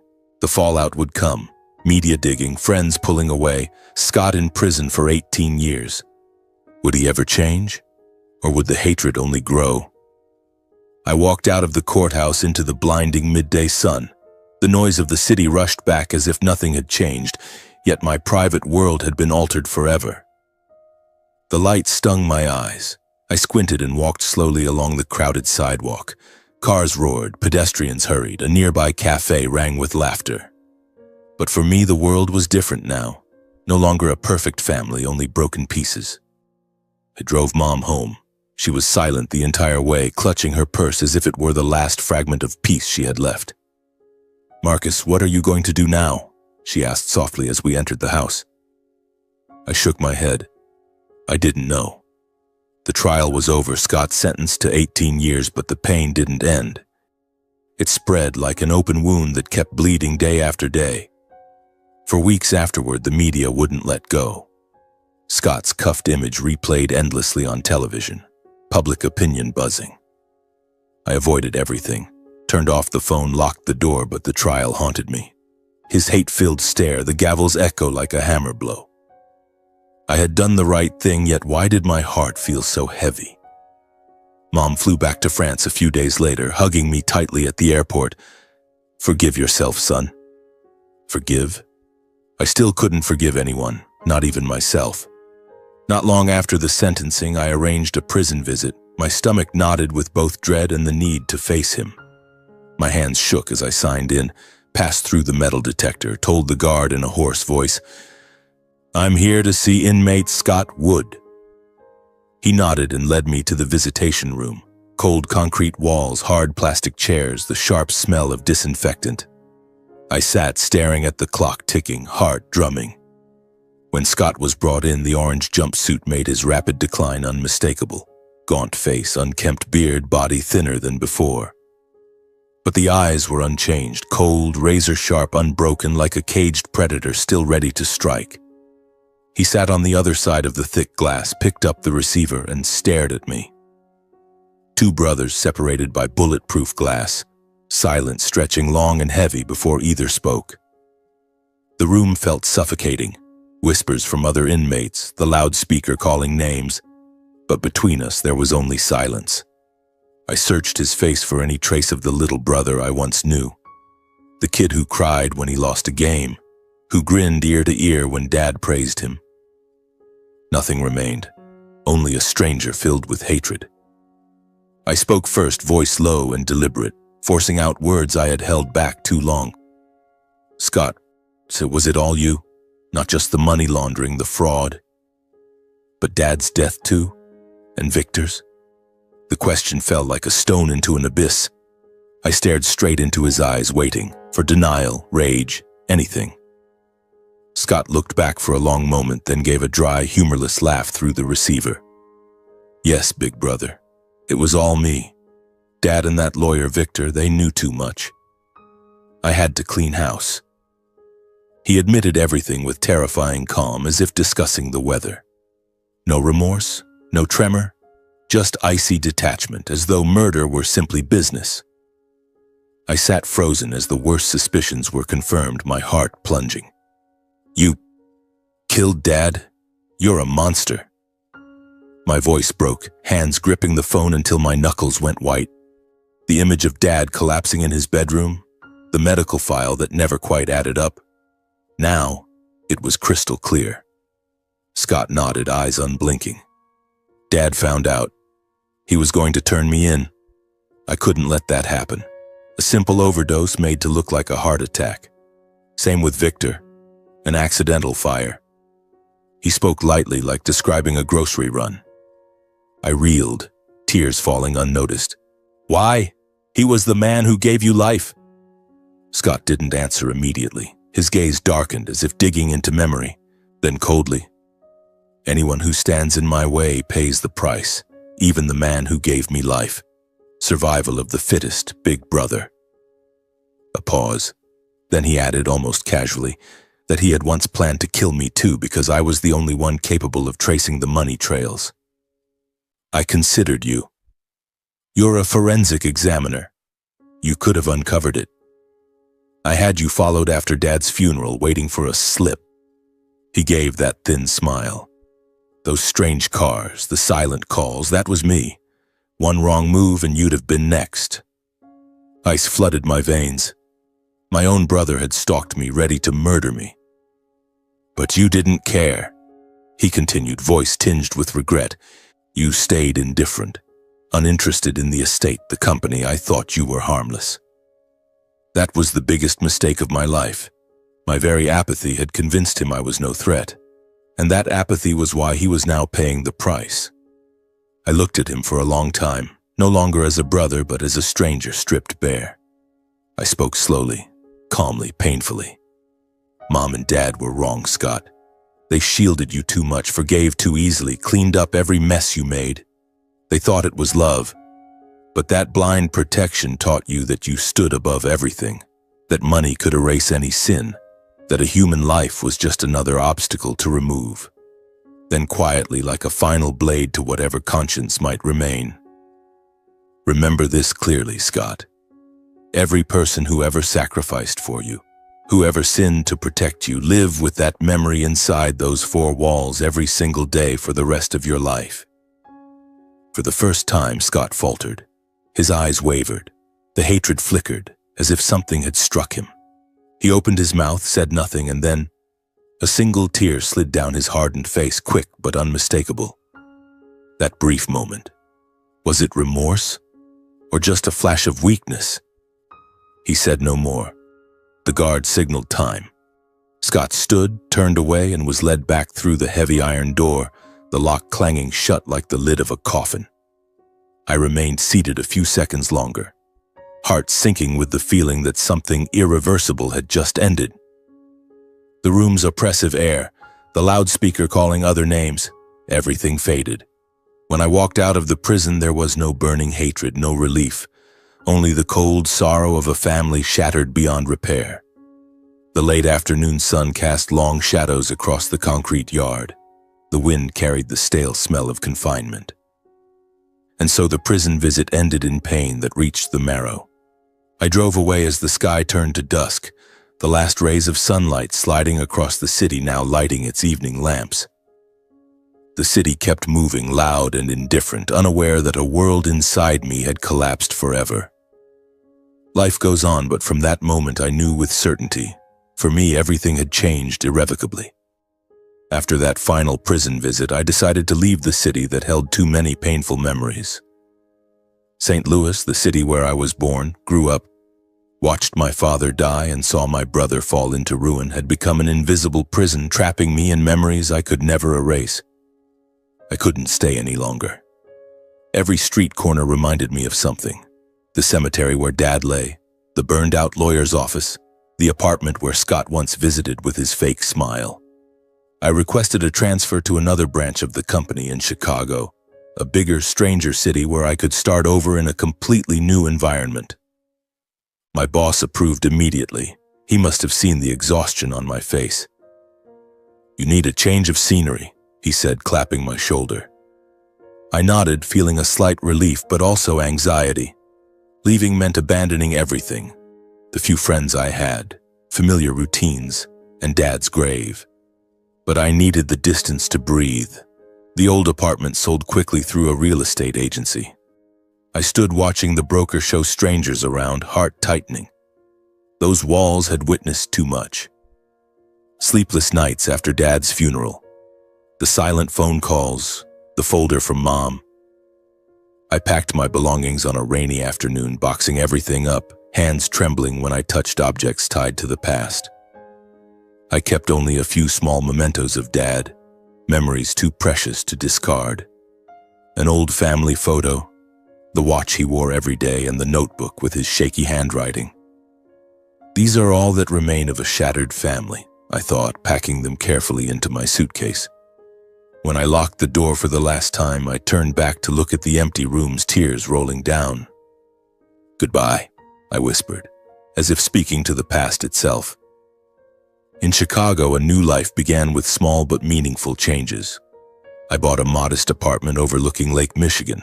The fallout would come. Media digging, friends pulling away, Scott in prison for 18 years. Would he ever change? Or would the hatred only grow? I walked out of the courthouse into the blinding midday sun. The noise of the city rushed back as if nothing had changed, yet my private world had been altered forever. The light stung my eyes. I squinted and walked slowly along the crowded sidewalk. Cars roared, pedestrians hurried, a nearby cafe rang with laughter. But for me, the world was different now. No longer a perfect family, only broken pieces. I drove Mom home. She was silent the entire way, clutching her purse as if it were the last fragment of peace she had left. "Marcus, what are you going to do now?" she asked softly as we entered the house. I shook my head. I didn't know. The trial was over, Scott sentenced to 18 years, but the pain didn't end. It spread like an open wound that kept bleeding day after day. For weeks afterward, the media wouldn't let go. Scott's cuffed image replayed endlessly on television, public opinion buzzing. I avoided everything, turned off the phone, locked the door, but the trial haunted me. His hate-filled stare, the gavel's echo like a hammer blow. I had done the right thing, yet why did my heart feel so heavy? Mom flew back to France a few days later, hugging me tightly at the airport. "Forgive yourself, son." Forgive? I still couldn't forgive anyone, not even myself. Not long after the sentencing, I arranged a prison visit. My stomach knotted with both dread and the need to face him. My hands shook as I signed in, passed through the metal detector, told the guard in a hoarse voice, "I'm here to see inmate Scott Wood." He nodded and led me to the visitation room. Cold concrete walls, hard plastic chairs, the sharp smell of disinfectant. I sat staring at the clock ticking, heart drumming. When Scott was brought in, the orange jumpsuit made his rapid decline unmistakable. Gaunt face, unkempt beard, body thinner than before. But the eyes were unchanged, cold, razor-sharp, unbroken, like a caged predator still ready to strike. He sat on the other side of the thick glass, picked up the receiver, and stared at me. Two brothers separated by bulletproof glass, silence stretching long and heavy before either spoke. The room felt suffocating, whispers from other inmates, the loudspeaker calling names, but between us there was only silence. I searched his face for any trace of the little brother I once knew, the kid who cried when he lost a game, who grinned ear to ear when Dad praised him. Nothing remained, only a stranger filled with hatred. I spoke first, voice low and deliberate, forcing out words I had held back too long. "Scott, so was it all you? Not just the money laundering, the fraud, but Dad's death too? And Victor's?" The question fell like a stone into an abyss. I stared straight into his eyes, waiting for denial, rage, anything. Scott looked back for a long moment, then gave a dry, humorless laugh through the receiver. "Yes, big brother. It was all me. Dad and that lawyer Victor, they knew too much. I had to clean house." He admitted everything with terrifying calm, as if discussing the weather. No remorse, no tremor, just icy detachment, as though murder were simply business. I sat frozen as the worst suspicions were confirmed, my heart plunging. "You killed Dad? You're a monster." My voice broke, hands gripping the phone until my knuckles went white. The image of Dad collapsing in his bedroom, the medical file that never quite added up. Now, it was crystal clear. Scott nodded, eyes unblinking. Dad found out. He was going to turn me in. I couldn't let that happen. A simple overdose made to look like a heart attack. Same with Victor. An accidental fire. He spoke lightly, like describing a grocery run. I reeled, tears falling unnoticed. "Why? He was the man who gave you life." Scott didn't answer immediately. His gaze darkened as if digging into memory, then coldly. "Anyone who stands in my way pays the price, even the man who gave me life. Survival of the fittest, big brother." A pause. Then he added almost casually, that he had once planned to kill me too because I was the only one capable of tracing the money trails. I considered you. You're a forensic examiner. You could have uncovered it. I had you followed after Dad's funeral, waiting for a slip. He gave that thin smile. Those strange cars, the silent calls, that was me. One wrong move and you'd have been next. Ice flooded my veins. My own brother had stalked me, ready to murder me. But you didn't care, he continued, voice tinged with regret. You stayed indifferent, uninterested in the estate, the company. I thought you were harmless. That was the biggest mistake of my life. My very apathy had convinced him I was no threat, and that apathy was why he was now paying the price. I looked at him for a long time, no longer as a brother but as a stranger stripped bare. I spoke slowly, calmly, painfully. Mom and Dad were wrong, Scott. They shielded you too much, forgave too easily, cleaned up every mess you made. They thought it was love, but that blind protection taught you that you stood above everything, that money could erase any sin, that a human life was just another obstacle to remove. Then quietly, like a final blade to whatever conscience might remain. Remember this clearly, Scott. Every person who ever sacrificed for you, whoever sinned to protect you, live with that memory inside those four walls every single day for the rest of your life. For the first time, Scott faltered. His eyes wavered. The hatred flickered, as if something had struck him. He opened his mouth, said nothing, and then a single tear slid down his hardened face, quick but unmistakable. That brief moment. Was it remorse? Or just a flash of weakness? He said no more. The guard signaled time. Scott stood, turned away, and was led back through the heavy iron door, the lock clanging shut like the lid of a coffin. I remained seated a few seconds longer, heart sinking with the feeling that something irreversible had just ended. The room's oppressive air, the loudspeaker calling other names, everything faded. When I walked out of the prison, there was no burning hatred, no relief, only the cold sorrow of a family shattered beyond repair. The late afternoon sun cast long shadows across the concrete yard. The wind carried the stale smell of confinement. And so the prison visit ended in pain that reached the marrow. I drove away as the sky turned to dusk, the last rays of sunlight sliding across the city, now lighting its evening lamps. The city kept moving, loud and indifferent, unaware that a world inside me had collapsed forever. Life goes on, but from that moment I knew with certainty. For me, everything had changed irrevocably. After that final prison visit, I decided to leave the city that held too many painful memories. St. Louis, the city where I was born, grew up, watched my father die, and saw my brother fall into ruin, had become an invisible prison, trapping me in memories I could never erase. I couldn't stay any longer. Every street corner reminded me of something. The cemetery where Dad lay, the burned-out lawyer's office, the apartment where Scott once visited with his fake smile. I requested a transfer to another branch of the company in Chicago, a bigger, stranger city where I could start over in a completely new environment. My boss approved immediately. He must have seen the exhaustion on my face. "You need a change of scenery," he said, clapping my shoulder. I nodded, feeling a slight relief but also anxiety. Leaving meant abandoning everything. The few friends I had, familiar routines, and Dad's grave. But I needed the distance to breathe. The old apartment sold quickly through a real estate agency. I stood watching the broker show strangers around, heart tightening. Those walls had witnessed too much. Sleepless nights after Dad's funeral. The silent phone calls, the folder from Mom. I packed my belongings on a rainy afternoon, boxing everything up, hands trembling when I touched objects tied to the past. I kept only a few small mementos of Dad, memories too precious to discard. An old family photo, the watch he wore every day, and the notebook with his shaky handwriting. These are all that remain of a shattered family, I thought, packing them carefully into my suitcase. When I locked the door for the last time, I turned back to look at the empty rooms, tears rolling down. "Goodbye," I whispered, as if speaking to the past itself. In Chicago, a new life began with small but meaningful changes. I bought a modest apartment overlooking Lake Michigan.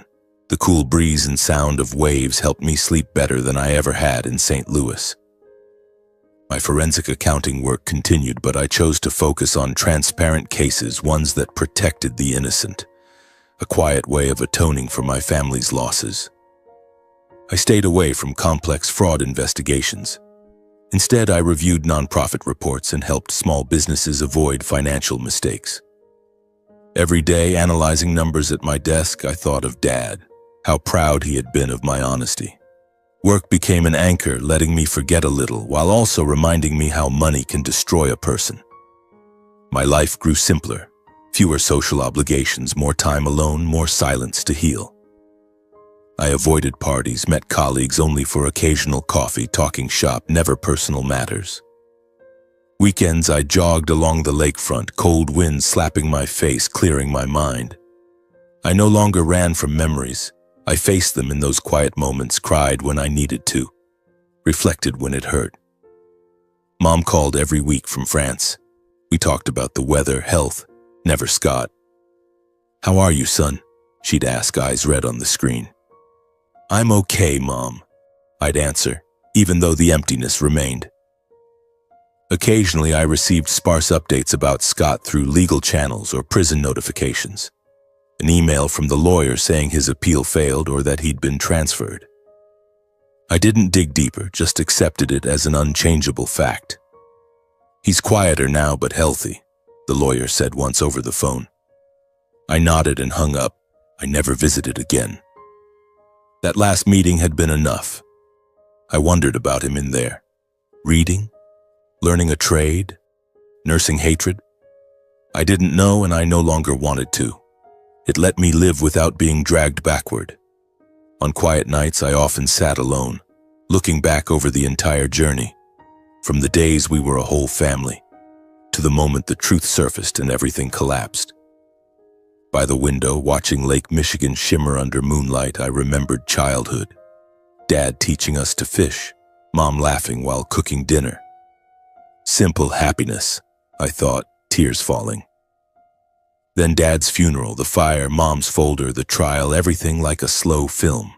The cool breeze and sound of waves helped me sleep better than I ever had in St. Louis. My forensic accounting work continued, but I chose to focus on transparent cases, ones that protected the innocent, a quiet way of atoning for my family's losses. I stayed away from complex fraud investigations. Instead, I reviewed nonprofit reports and helped small businesses avoid financial mistakes. Every day, analyzing numbers at my desk, I thought of Dad, how proud he had been of my honesty. Work became an anchor, letting me forget a little, while also reminding me how money can destroy a person. My life grew simpler, fewer social obligations, more time alone, more silence to heal. I avoided parties, met colleagues only for occasional coffee, talking shop, never personal matters. Weekends, I jogged along the lakefront, cold winds slapping my face, clearing my mind. I no longer ran from memories. I faced them in those quiet moments, cried when I needed to, reflected when it hurt. Mom called every week from France. We talked about the weather, health, never Scott. "How are you, son?" she'd ask, eyes red on the screen. "I'm okay, Mom," I'd answer, even though the emptiness remained. Occasionally, I received sparse updates about Scott through legal channels or prison notifications. An email from the lawyer saying his appeal failed or that he'd been transferred. I didn't dig deeper, just accepted it as an unchangeable fact. "He's quieter now but healthy," the lawyer said once over the phone. I nodded and hung up. I never visited again. That last meeting had been enough. I wondered about him in there. Reading? Learning a trade? Nursing hatred? I didn't know, and I no longer wanted to. It let me live without being dragged backward. On quiet nights, I often sat alone, looking back over the entire journey, from the days we were a whole family, to the moment the truth surfaced and everything collapsed. By the window, watching Lake Michigan shimmer under moonlight, I remembered childhood. Dad teaching us to fish, Mom laughing while cooking dinner. Simple happiness, I thought, tears falling. Then Dad's funeral, the fire, Mom's folder, the trial, everything like a slow film.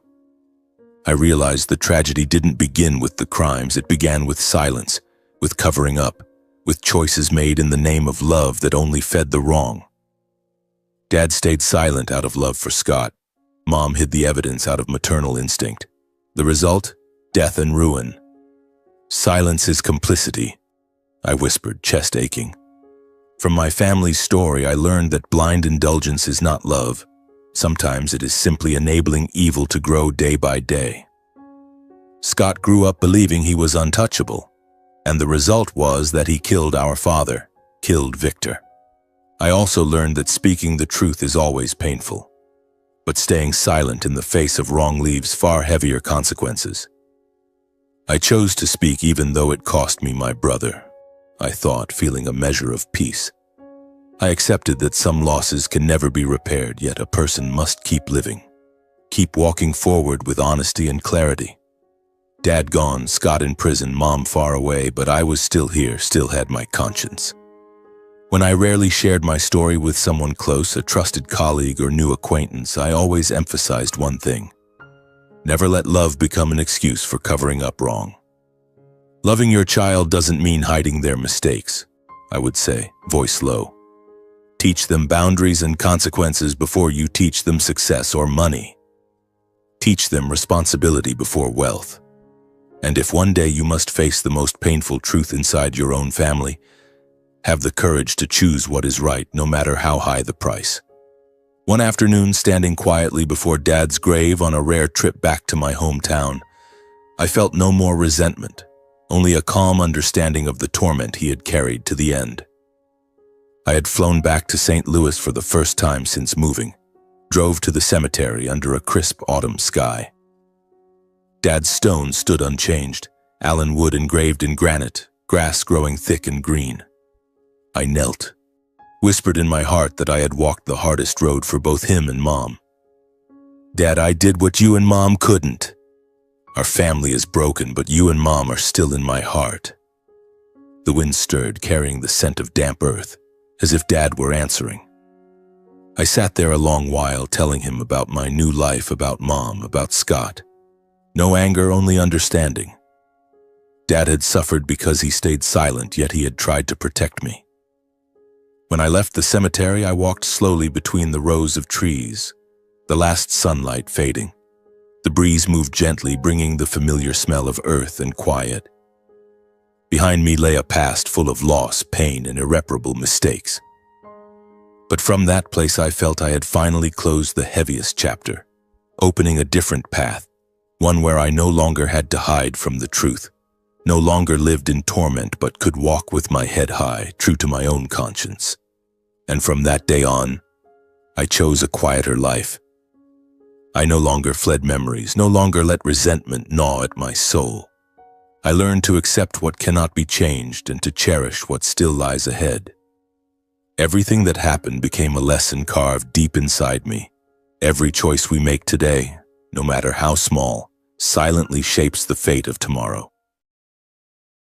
I realized the tragedy didn't begin with the crimes, it began with silence, with covering up, with choices made in the name of love that only fed the wrong. Dad stayed silent out of love for Scott. Mom hid the evidence out of maternal instinct. The result? Death and ruin. "Silence is complicity," I whispered, chest aching. From my family's story, I learned that blind indulgence is not love. Sometimes it is simply enabling evil to grow day by day. Scott grew up believing he was untouchable, and the result was that he killed our father, killed Victor. I also learned that speaking the truth is always painful, but staying silent in the face of wrong leaves far heavier consequences. I chose to speak even though it cost me my brother, I thought, feeling a measure of peace. I accepted that some losses can never be repaired, yet a person must keep living, keep walking forward with honesty and clarity. Dad gone, Scott in prison, Mom far away, but I was still here, still had my conscience. When I rarely shared my story with someone close, a trusted colleague or new acquaintance, I always emphasized one thing: never let love become an excuse for covering up wrong. Loving your child doesn't mean hiding their mistakes, I would say, voice low. Teach them boundaries and consequences before you teach them success or money. Teach them responsibility before wealth. And if one day you must face the most painful truth inside your own family, have the courage to choose what is right, no matter how high the price. One afternoon, standing quietly before Dad's grave on a rare trip back to my hometown, I felt no more resentment, only a calm understanding of the torment he had carried to the end. I had flown back to St. Louis for the first time since moving, drove to the cemetery under a crisp autumn sky. Dad's stone stood unchanged, Allen wood engraved in granite, grass growing thick and green. I knelt, whispered in my heart that I had walked the hardest road for both him and Mom. "Dad, I did what you and Mom couldn't. Our family is broken, but you and Mom are still in my heart." The wind stirred, carrying the scent of damp earth, as if Dad were answering. I sat there a long while telling him about my new life, about Mom, about Scott. No anger, only understanding. Dad had suffered because he stayed silent, yet he had tried to protect me. When I left the cemetery, I walked slowly between the rows of trees, the last sunlight fading. The breeze moved gently, bringing the familiar smell of earth and quiet. Behind me lay a past full of loss, pain, and irreparable mistakes. But from that place I felt I had finally closed the heaviest chapter, opening a different path, one where I no longer had to hide from the truth, no longer lived in torment but could walk with my head high, true to my own conscience. And from that day on, I chose a quieter life. I no longer fled memories, no longer let resentment gnaw at my soul. I learned to accept what cannot be changed and to cherish what still lies ahead. Everything that happened became a lesson carved deep inside me. Every choice we make today, no matter how small, silently shapes the fate of tomorrow.